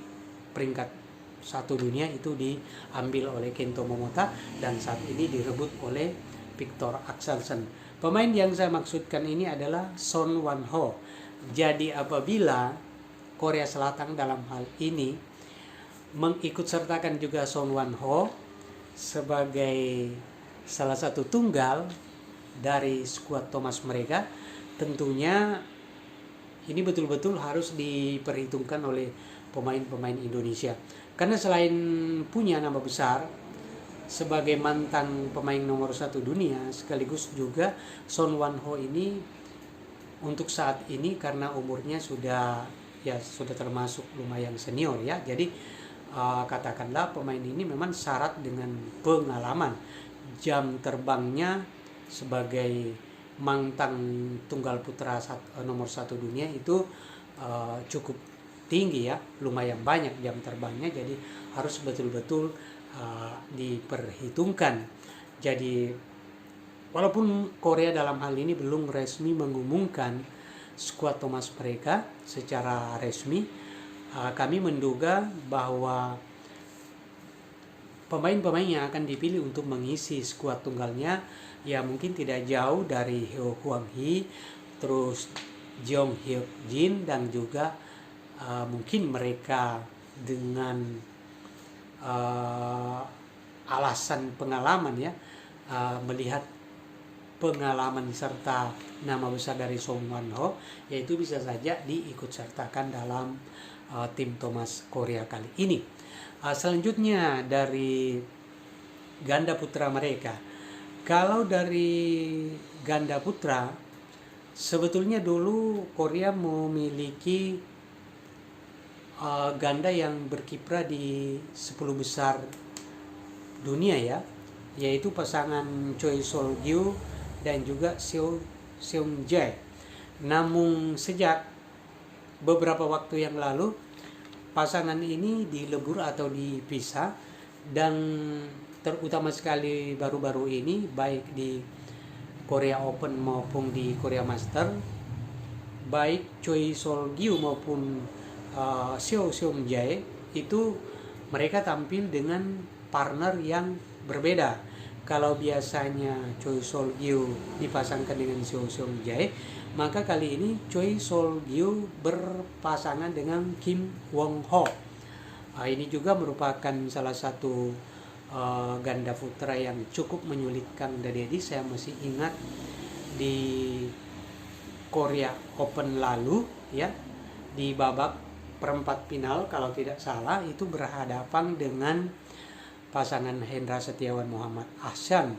peringkat 1 dunia itu diambil oleh Kento Momota dan saat ini direbut oleh Victor Axelsen. Pemain yang saya maksudkan ini adalah Son Wan Ho. Jadi apabila Korea Selatan dalam hal ini mengikutsertakan juga Son Wan Ho sebagai salah satu tunggal dari skuad Thomas mereka, tentunya ini betul-betul harus diperhitungkan oleh pemain-pemain Indonesia. Karena selain punya nama besar sebagai mantan pemain nomor 1 dunia, sekaligus juga Son Wan Ho ini untuk saat ini karena umurnya sudah termasuk lumayan senior ya. Jadi katakanlah pemain ini memang syarat dengan pengalaman. Jam terbangnya sebagai mantan tunggal putra nomor 1 dunia itu cukup tinggi ya, lumayan banyak jam terbangnya, jadi harus betul-betul diperhitungkan. Jadi walaupun Korea dalam hal ini belum resmi mengumumkan skuad Thomas mereka secara resmi, kami menduga bahwa pemain-pemain yang akan dipilih untuk mengisi skuad tunggalnya ya mungkin tidak jauh dari Heo Kwan Hee, terus Jeong Hyuk Jin, dan juga mungkin mereka dengan alasan pengalaman ya, melihat pengalaman serta nama besar dari Song Wan Ho, yaitu bisa saja diikut sertakan dalam tim Thomas Korea kali ini. Selanjutnya dari ganda putra mereka. Kalau dari ganda putra, sebetulnya dulu Korea memiliki ganda yang berkiprah di 10 besar dunia ya, yaitu pasangan Choi Sol-gyu dan juga Seo Seung-jae. Namun sejak beberapa waktu yang lalu pasangan ini dilebur atau dipisah, dan terutama sekali baru-baru ini baik di Korea Open maupun di Korea Master, baik Choi Sol-gyu maupun Seo Seung-jae itu mereka tampil dengan partner yang berbeda. Kalau biasanya Choi Sol-gyu dipasangkan dengan Seo Seung-jae, maka kali ini Choi Sol-gyu berpasangan dengan Kim Won-ho. Ini juga merupakan salah satu ganda putra yang cukup menyulitkan Dadedi. Saya masih ingat di Korea Open lalu ya, di babak perempat final kalau tidak salah itu berhadapan dengan pasangan Hendra Setiawan Muhammad Ahsan.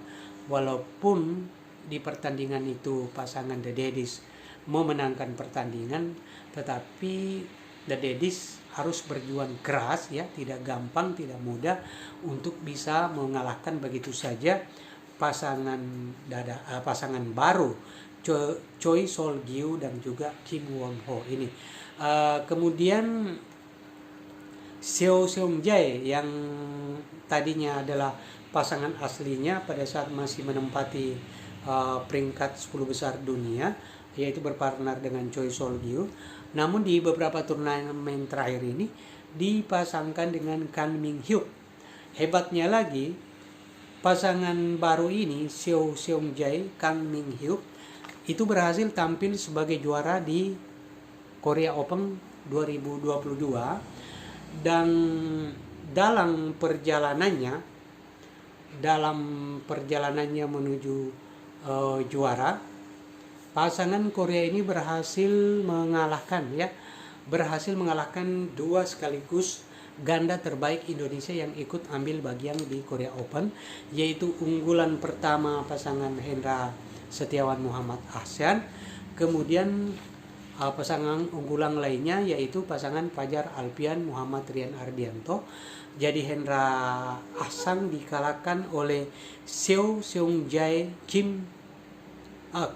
Walaupun di pertandingan itu pasangan The Daddies memenangkan pertandingan, tetapi The Daddies harus berjuang keras ya, tidak gampang, tidak mudah untuk bisa mengalahkan begitu saja pasangan baru Choi Sol-gyu dan juga Kim Won-ho ini. Kemudian Seo Seung-jae yang tadinya adalah pasangan aslinya pada saat masih menempati peringkat 10 besar dunia, yaitu berpartner dengan Choi Sol-gyu. Namun di beberapa turnamen terakhir ini dipasangkan dengan Kang Min-hyuk. Hebatnya lagi, pasangan baru ini Seo Seung-jae, Kang Min-hyuk itu berhasil tampil sebagai juara di Korea Open 2022, dan dalam perjalanannya menuju juara, pasangan Korea ini berhasil mengalahkan dua sekaligus ganda terbaik Indonesia yang ikut ambil bagian di Korea Open, yaitu unggulan pertama pasangan Hendra Setiawan Muhammad Ahsan, kemudian pasangan unggulan lainnya yaitu pasangan Fajar Alfian Muhammad Rian Ardianto. Jadi Hendra Ahsan dikalahkan oleh Seo Seung-jae,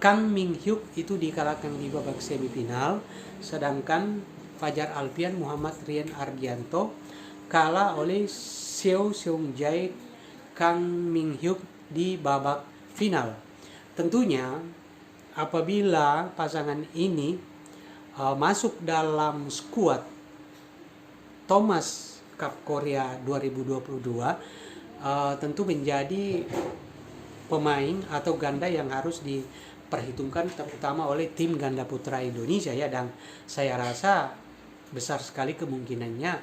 Kang Min-hyuk itu dikalahkan di babak semifinal, sedangkan Fajar Alfian Muhammad Rian Ardianto kalah oleh Seo Seung-jae, Kang Min-hyuk di babak final. Tentunya apabila pasangan ini masuk dalam skuad Thomas Cup Korea 2022, tentu menjadi pemain atau ganda yang harus diperhitungkan terutama oleh tim ganda putra Indonesia ya, dan saya rasa besar sekali kemungkinannya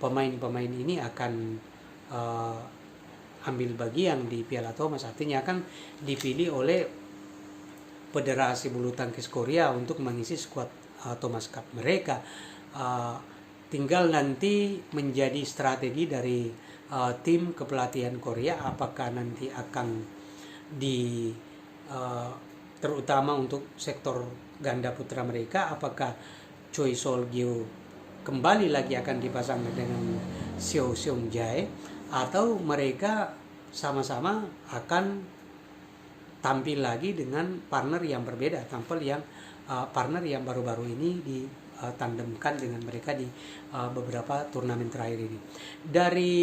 pemain-pemain ini akan ambil bagian di Piala Thomas, artinya akan dipilih oleh Federasi Bulu Tangkis Korea untuk mengisi skuad Thomas Cup mereka. Tinggal nanti menjadi strategi dari tim kepelatihan Korea, apakah nanti akan terutama untuk sektor ganda putra mereka, apakah Choi Sol-gyu kembali lagi akan dipasangkan dengan Seo Seung-jae, atau mereka sama-sama akan tampil lagi dengan partner yang berbeda, partner yang baru-baru ini ditandemkan dengan mereka di beberapa turnamen terakhir ini. Dari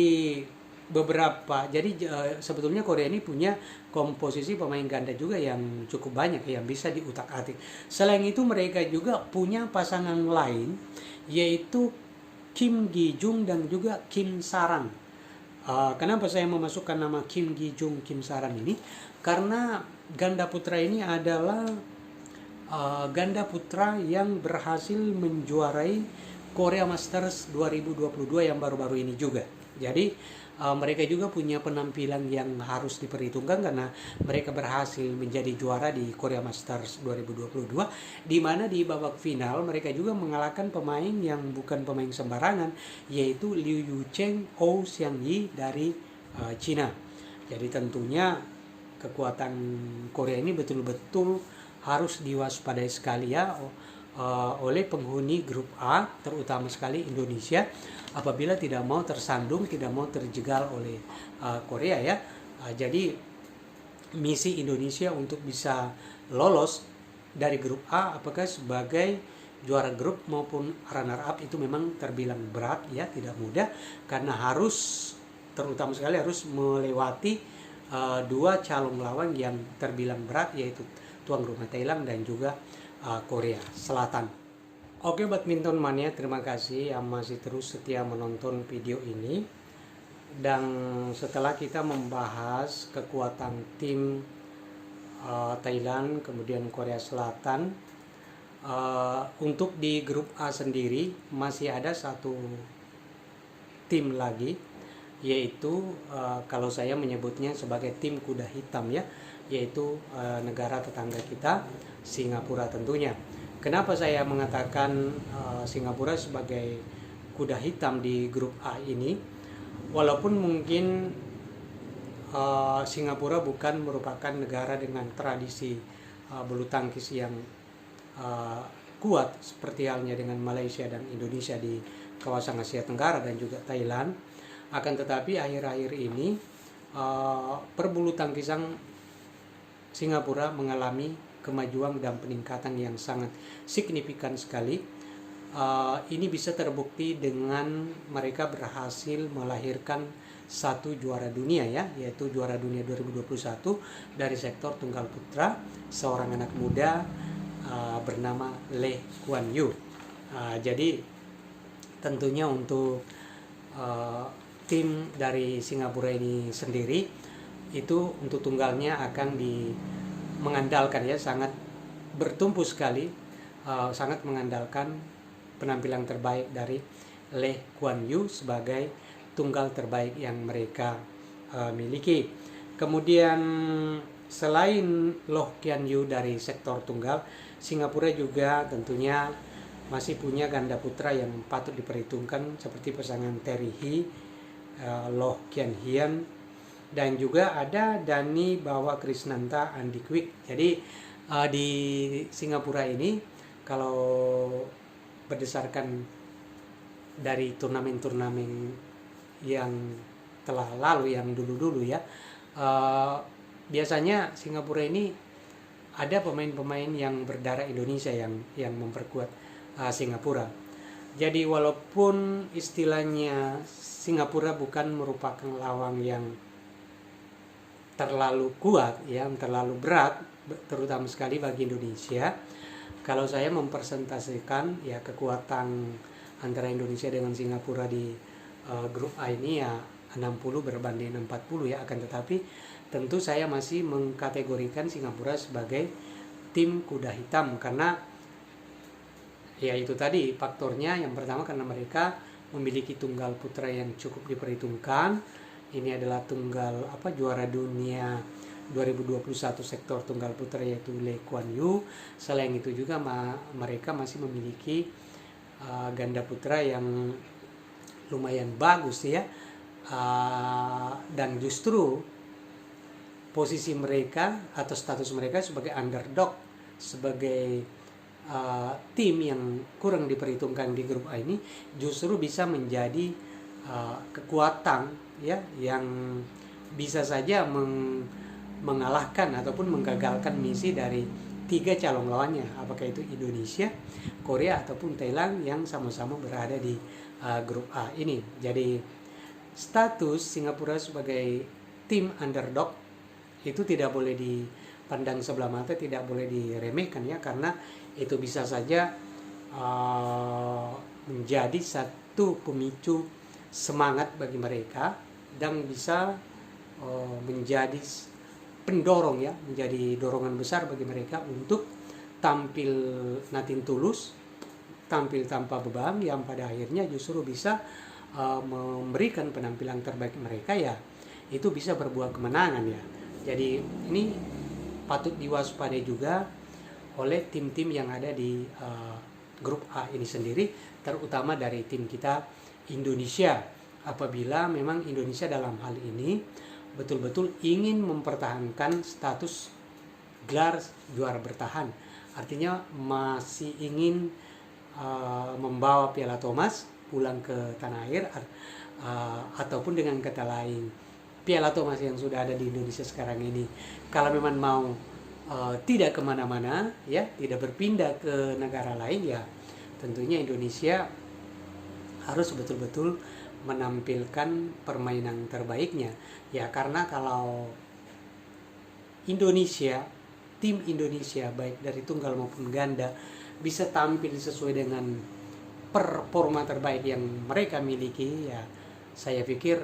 beberapa, jadi sebetulnya Korea ini punya komposisi pemain ganda juga yang cukup banyak yang bisa diutak-atik. Selain itu mereka juga punya pasangan lain, yaitu Kim Gi-jung dan juga Kim Sarang. Kenapa saya memasukkan nama Kim Gi-jung, Kim Sarang ini? Karena ganda putra ini adalah ganda putra yang berhasil menjuarai Korea Masters 2022 yang baru-baru ini juga. Jadi mereka juga punya penampilan yang harus diperhitungkan karena mereka berhasil menjadi juara di Korea Masters 2022, di mana di babak final mereka juga mengalahkan pemain yang bukan pemain sembarangan, yaitu Liu Yucheng Oh Xiangyi dari Cina. Jadi tentunya kekuatan Korea ini betul-betul harus diwaspadai sekali ya oleh penghuni grup A, terutama sekali Indonesia, apabila tidak mau tersandung, tidak mau terjegal oleh Korea ya. Jadi misi Indonesia untuk bisa lolos dari grup A, apakah sebagai juara grup maupun runner up, itu memang terbilang berat ya, tidak mudah, karena harus terutama sekali harus melewati dua calon lawan yang terbilang berat, yaitu tuan rumah Thailand dan juga Korea Selatan. Oke badminton mania, terima kasih yang masih terus setia menonton video ini. Dan setelah kita membahas kekuatan tim Thailand kemudian Korea Selatan, untuk di grup A sendiri masih ada satu tim lagi, yaitu kalau saya menyebutnya sebagai tim kuda hitam ya, yaitu negara tetangga kita, Singapura tentunya. Kenapa saya mengatakan Singapura sebagai kuda hitam di grup A ini? Walaupun mungkin Singapura bukan merupakan negara dengan tradisi bulu tangkis yang kuat seperti halnya dengan Malaysia dan Indonesia di kawasan Asia Tenggara dan juga Thailand, akan tetapi akhir-akhir ini perbulu tangkisan Singapura mengalami kemajuan dan peningkatan yang sangat signifikan sekali. Ini bisa terbukti dengan mereka berhasil melahirkan satu juara dunia ya, yaitu juara dunia 2021 dari sektor tunggal putra, seorang anak muda bernama Lee Kuan Yew. Jadi tentunya untuk tim dari Singapura ini sendiri itu untuk tunggalnya akan mengandalkan ya, sangat bertumpu sekali, sangat mengandalkan penampilan terbaik dari Lee Kuan Yew sebagai tunggal terbaik yang mereka miliki. Kemudian selain Loh Kian Yew dari sektor tunggal, Singapura juga tentunya masih punya ganda putra yang patut diperhitungkan seperti pasangan Terry Hee, Loh Kian Hian, dan juga ada Dani Bawa Krisnanta Andi Kwik. Jadi di Singapura ini kalau berdasarkan dari turnamen-turnamen yang telah lalu, yang dulu-dulu ya, biasanya Singapura ini ada pemain-pemain yang berdarah Indonesia yang memperkuat Singapura. Jadi walaupun istilahnya Singapura bukan merupakan lawan yang terlalu kuat ya, terlalu berat terutama sekali bagi Indonesia, kalau saya mempresentasikan ya kekuatan antara Indonesia dengan Singapura di grup A ini ya 60 berbanding 40 ya, akan tetapi tentu saya masih mengkategorikan Singapura sebagai tim kuda hitam karena ya itu tadi faktornya. Yang pertama karena mereka memiliki tunggal putra yang cukup diperhitungkan. Ini adalah tunggal juara dunia 2021 sektor tunggal putra, yaitu Lee Kuan Yew. Selain itu juga mereka masih memiliki ganda putra yang lumayan bagus ya, dan justru posisi mereka atau status mereka sebagai underdog, sebagai tim yang kurang diperhitungkan di grup A ini, justru bisa menjadi kekuatan ya, yang bisa saja mengalahkan ataupun menggagalkan misi dari 3 calon lawannya, apakah itu Indonesia, Korea ataupun Thailand yang sama-sama berada di grup A ini. Jadi status Singapura sebagai tim underdog itu tidak boleh dipandang sebelah mata, tidak boleh diremehkan ya, karena itu bisa saja menjadi satu pemicu semangat bagi mereka dan bisa menjadi pendorong ya, menjadi dorongan besar bagi mereka untuk tampil nothing tulus, tampil tanpa beban yang pada akhirnya justru bisa memberikan penampilan terbaik mereka, ya itu bisa berbuah kemenangan ya. Jadi ini patut diwaspadai juga oleh tim-tim yang ada di grup A ini sendiri, terutama dari tim kita Indonesia. Apabila memang Indonesia dalam hal ini betul-betul ingin mempertahankan status gelar juara bertahan, artinya masih ingin membawa Piala Thomas pulang ke tanah air, ataupun dengan kata lain Piala Thomas yang sudah ada di Indonesia sekarang ini, kalau memang mau tidak kemana-mana ya, tidak berpindah ke negara lain, ya tentunya Indonesia harus betul-betul menampilkan permainan terbaiknya ya. Karena kalau Indonesia, tim Indonesia baik dari tunggal maupun ganda bisa tampil sesuai dengan performa terbaik yang mereka miliki, ya saya pikir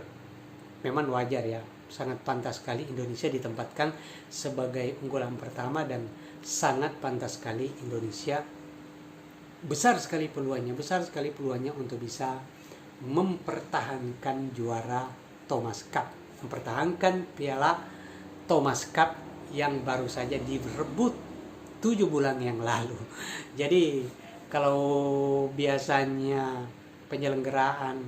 memang wajar ya, sangat pantas sekali Indonesia ditempatkan sebagai unggulan pertama, dan sangat pantas sekali Indonesia, besar sekali peluangnya untuk bisa mempertahankan juara Thomas Cup, mempertahankan Piala Thomas Cup yang baru saja direbut 7 bulan yang lalu. Jadi kalau biasanya penyelenggaraan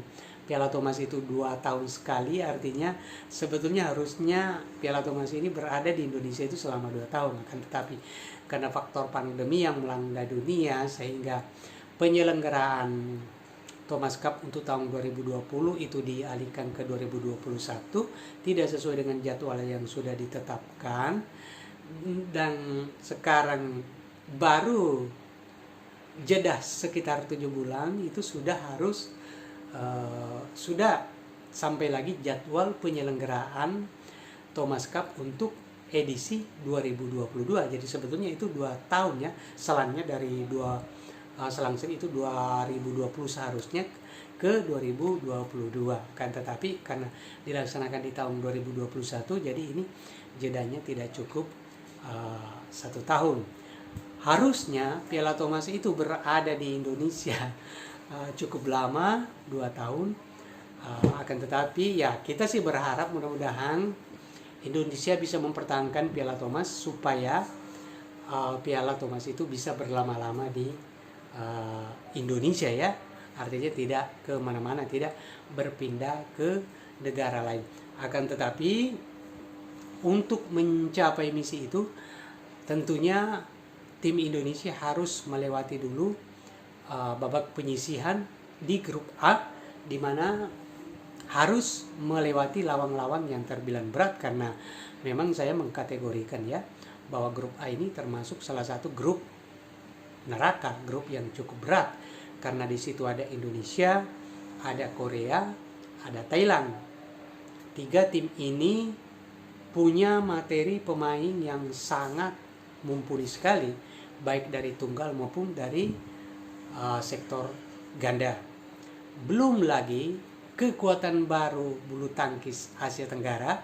Piala Thomas itu 2 tahun sekali, artinya sebetulnya harusnya Piala Thomas ini berada di Indonesia itu selama 2 tahun. Akan tetapi karena faktor pandemi yang melanda dunia, sehingga penyelenggaraan Thomas Cup untuk tahun 2020 itu dialihkan ke 2021, tidak sesuai dengan jadwal yang sudah ditetapkan, dan sekarang baru jeda sekitar 7 bulan itu sudah harus sudah sampai lagi jadwal penyelenggaraan Thomas Cup untuk edisi 2022. Jadi sebetulnya itu 2 tahun ya, selangnya dari selang itu 2020 seharusnya ke 2022, kan tetapi karena dilaksanakan di tahun 2021, jadi ini jedanya tidak cukup 1 tahun. Harusnya Piala Thomas itu berada di Indonesia cukup lama, 2 tahun, akan tetapi ya kita sih berharap mudah-mudahan Indonesia bisa mempertahankan Piala Thomas supaya Piala Thomas itu bisa berlama-lama di Indonesia ya, artinya tidak kemana-mana, tidak berpindah ke negara lain. Akan tetapi untuk mencapai misi itu tentunya tim Indonesia harus melewati dulu babak penyisihan di grup A, di mana harus melewati lawan-lawan yang terbilang berat, karena memang saya mengkategorikan ya bahwa grup A ini termasuk salah satu grup neraka, grup yang cukup berat, karena di situ ada Indonesia, ada Korea, ada Thailand. 3 tim ini punya materi pemain yang sangat mumpuni sekali, baik dari tunggal maupun dari sektor ganda. Belum lagi kekuatan baru bulu tangkis Asia Tenggara,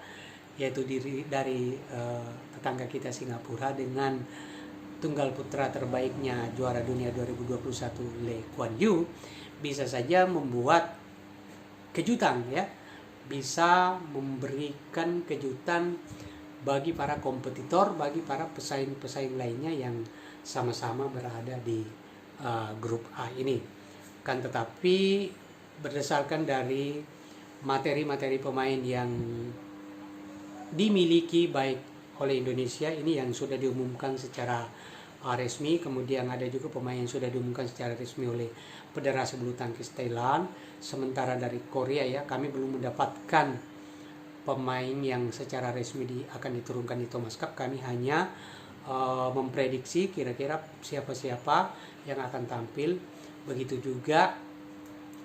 yaitu dari tetangga kita Singapura dengan tunggal putra terbaiknya juara dunia 2021 Lee Kuan Yew, bisa saja membuat kejutan ya, bisa memberikan kejutan bagi para kompetitor, bagi para pesaing-pesaing lainnya yang sama-sama berada di grup A ini. Kan tetapi berdasarkan dari materi-materi pemain yang dimiliki baik oleh Indonesia ini yang sudah diumumkan secara resmi, kemudian ada juga pemain yang sudah diumumkan secara resmi oleh Federasi Bulu Tangkis Thailand. Sementara dari Korea ya, kami belum mendapatkan pemain yang secara resmi akan diturunkan di Thomas Cup. Kami hanya memprediksi kira-kira siapa-siapa yang akan tampil. Begitu juga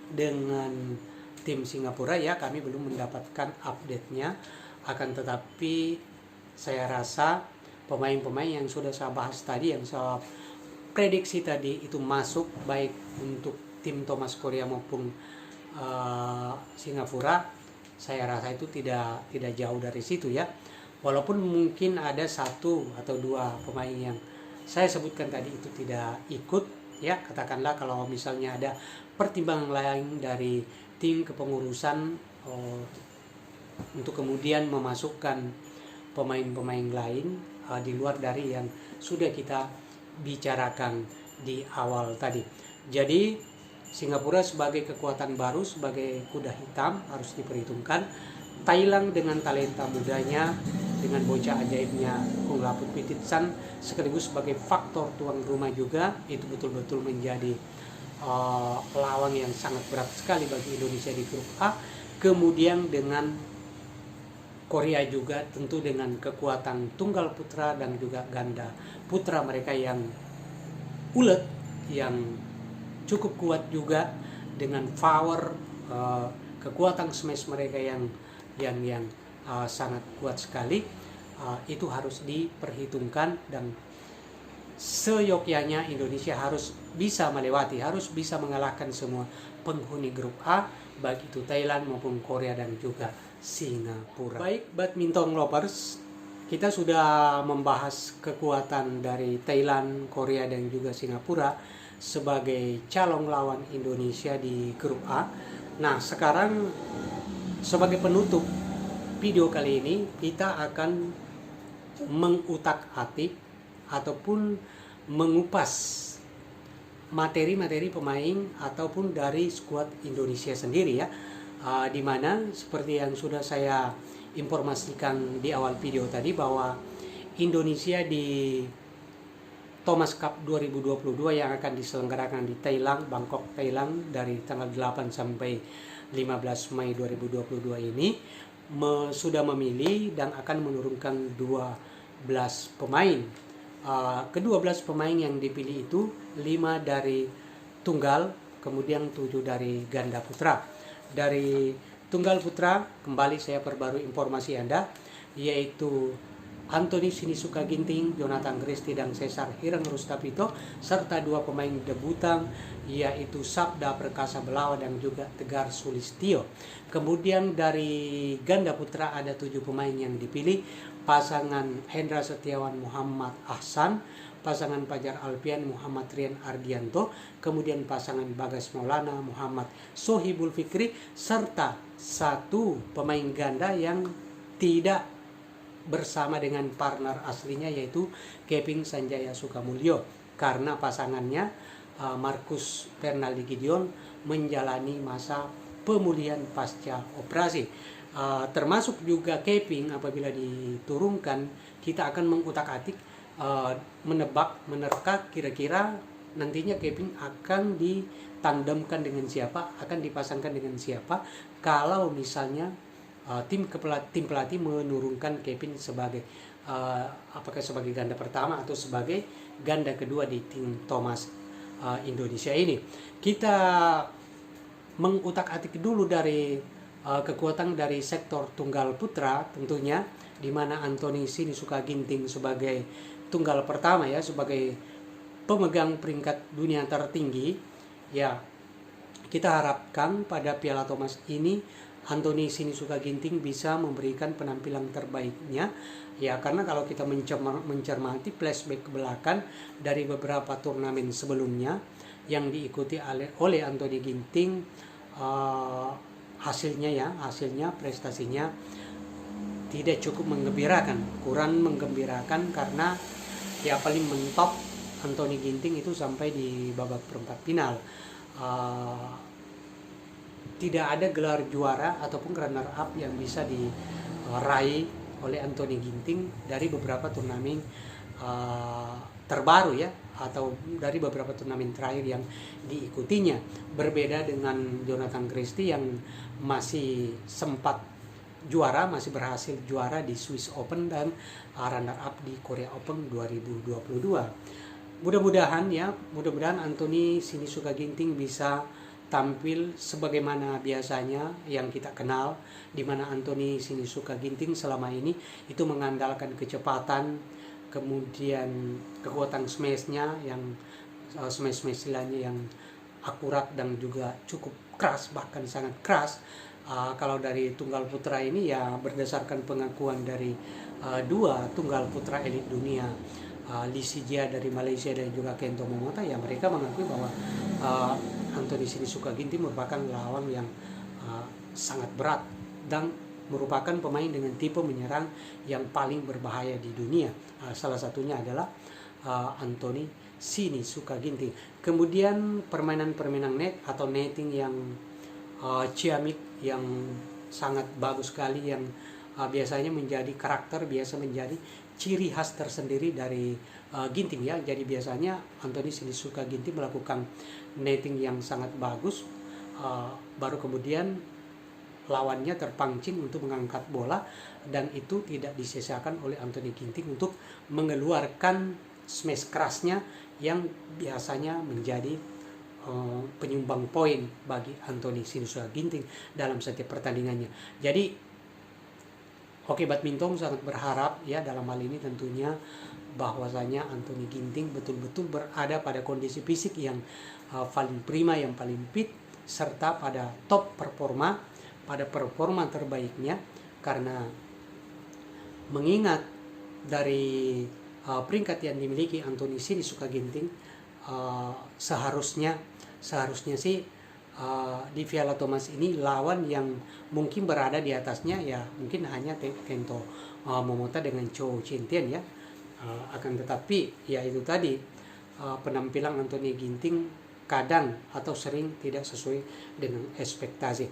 dengan tim Singapura ya, kami belum mendapatkan update-nya. Akan tetapi saya rasa pemain-pemain yang sudah saya bahas tadi, yang saya prediksi tadi itu masuk baik untuk tim Thomas Korea maupun Singapura, saya rasa itu tidak jauh dari situ ya. Walaupun mungkin ada 1 atau 2 pemain yang saya sebutkan tadi itu tidak ikut, ya, katakanlah kalau misalnya ada pertimbangan lain dari tim kepengurusan untuk kemudian memasukkan pemain-pemain lain di luar dari yang sudah kita bicarakan di awal tadi. Jadi Singapura sebagai kekuatan baru, sebagai kuda hitam harus diperhitungkan. Thailand dengan talenta mudanya, dengan bocah ajaibnya Konghlaput Pititsan, sekaligus sebagai faktor tuan rumah juga, itu betul-betul menjadi lawan yang sangat berat sekali bagi Indonesia di grup A. Kemudian dengan Korea juga tentu dengan kekuatan tunggal putra dan juga ganda putra mereka yang ulet, yang cukup kuat juga, dengan power kekuatan smash mereka yang sangat kuat sekali. Itu harus diperhitungkan, dan seyogyanya Indonesia harus bisa melewati, harus bisa mengalahkan semua penghuni grup A, baik itu Thailand maupun Korea dan juga Singapura. Baik badminton lovers, kita sudah membahas kekuatan dari Thailand, Korea dan juga Singapura sebagai calon lawan Indonesia di grup A. Nah, sekarang sebagai penutup video kali ini kita akan mengutak-atik ataupun mengupas materi-materi pemain ataupun dari skuad Indonesia sendiri ya, dimana seperti yang sudah saya informasikan di awal video tadi bahwa Indonesia di Thomas Cup 2022 yang akan diselenggarakan di Thailand, Bangkok, Thailand dari tanggal 8 sampai 15 Mei 2022 ini sudah memilih dan akan menurunkan 12 pemain. Ke-12 pemain yang dipilih itu 5 dari tunggal, kemudian 7 dari ganda putra. Dari tunggal putra, kembali saya perbarui informasi Anda, yaitu Anthony Sinisuka Ginting, Jonathan Christie dan Cesar Hirang Rustapito, serta 2 pemain debutan yaitu Sabda Perkasa Belawa dan juga Tegar Sulistyo. Kemudian dari ganda putra ada 7 pemain yang dipilih, pasangan Hendra Setiawan Muhammad Ahsan, pasangan Fajar Alfian Muhammad Rian Ardianto, kemudian pasangan Bagas Maulana Muhammad Sohibul Fikri, serta 1 pemain ganda yang tidak bersama dengan partner aslinya yaitu Kevin Sanjaya Sukamulyo, karena pasangannya Marcus Fernaldi Gideon menjalani masa pemulihan pasca operasi. Termasuk juga Kevin, apabila diturunkan kita akan mengutak-atik, menerka kira-kira nantinya Kevin akan ditandemkan dengan siapa, akan dipasangkan dengan siapa kalau misalnya tim pelatih menurunkan Kevin sebagai apakah sebagai ganda pertama atau sebagai ganda kedua di tim Thomas Indonesia ini. Kita mengutak-atik dulu dari kekuatan dari sektor tunggal putra tentunya, di mana Anthony Sinisuka Ginting sebagai tunggal pertama ya, sebagai pemegang peringkat dunia tertinggi ya. Kita harapkan pada Piala Thomas ini Anthony Sinisuka Ginting bisa memberikan penampilan terbaiknya ya, karena kalau kita mencermati flashback ke belakang dari beberapa turnamen sebelumnya yang diikuti oleh Anthony Ginting, hasilnya prestasinya tidak cukup menggembirakan, kurang menggembirakan, karena ya paling mentok Anthony Ginting itu sampai di babak perempat final. Tidak ada gelar juara ataupun runner up yang bisa diraih oleh Anthony Ginting dari beberapa turnamen terbaru ya, atau dari beberapa turnamen terakhir yang diikutinya. Berbeda dengan Jonathan Christie yang masih sempat juara, masih berhasil juara di Swiss Open dan runner up di Korea Open 2022. Mudah-mudahan Anthony Sinisuka Ginting bisa tampil sebagaimana biasanya yang kita kenal, di mana Anthony Sinisuka Ginting selama ini itu mengandalkan kecepatan, kemudian kekuatan smashnya yang smash yang akurat dan juga cukup keras, bahkan sangat keras. Kalau dari tunggal putra ini ya berdasarkan pengakuan dari 2 tunggal putra elit dunia, Lee Sijia dari Malaysia dan juga Kento Momota, ya mereka mengakui bahwa Anthony Sinisuka Ginting merupakan lawan yang sangat berat dan merupakan pemain dengan tipe menyerang yang paling berbahaya di dunia. Salah satunya adalah Anthony Sinisuka Ginting. Kemudian permainan net atau netting yang ciamik, yang sangat bagus sekali, yang biasanya menjadi karakter, biasa menjadi ciri khas tersendiri dari Ginting ya. Jadi biasanya Anthony Sinisuka Ginting melakukan netting yang sangat bagus, baru kemudian lawannya terpancing untuk mengangkat bola, dan itu tidak disisakan oleh Anthony Ginting untuk mengeluarkan smash kerasnya yang biasanya menjadi penyumbang poin bagi Anthony Sinisuka Ginting dalam setiap pertandingannya. Jadi Oke Badminton sangat berharap ya dalam hal ini tentunya bahwasanya Anthony Ginting betul-betul berada pada kondisi fisik yang paling prima, yang paling fit, serta pada top performa, pada performa terbaiknya, karena mengingat dari peringkat yang dimiliki Anthony Sinisuka Ginting, seharusnya sih di Piala Thomas ini lawan yang mungkin berada di atasnya ya mungkin hanya Kento Momota dengan Chou Chen-Tien ya. Akan tetapi ya itu tadi, penampilan Anthony Ginting kadang atau sering tidak sesuai dengan ekspektasi.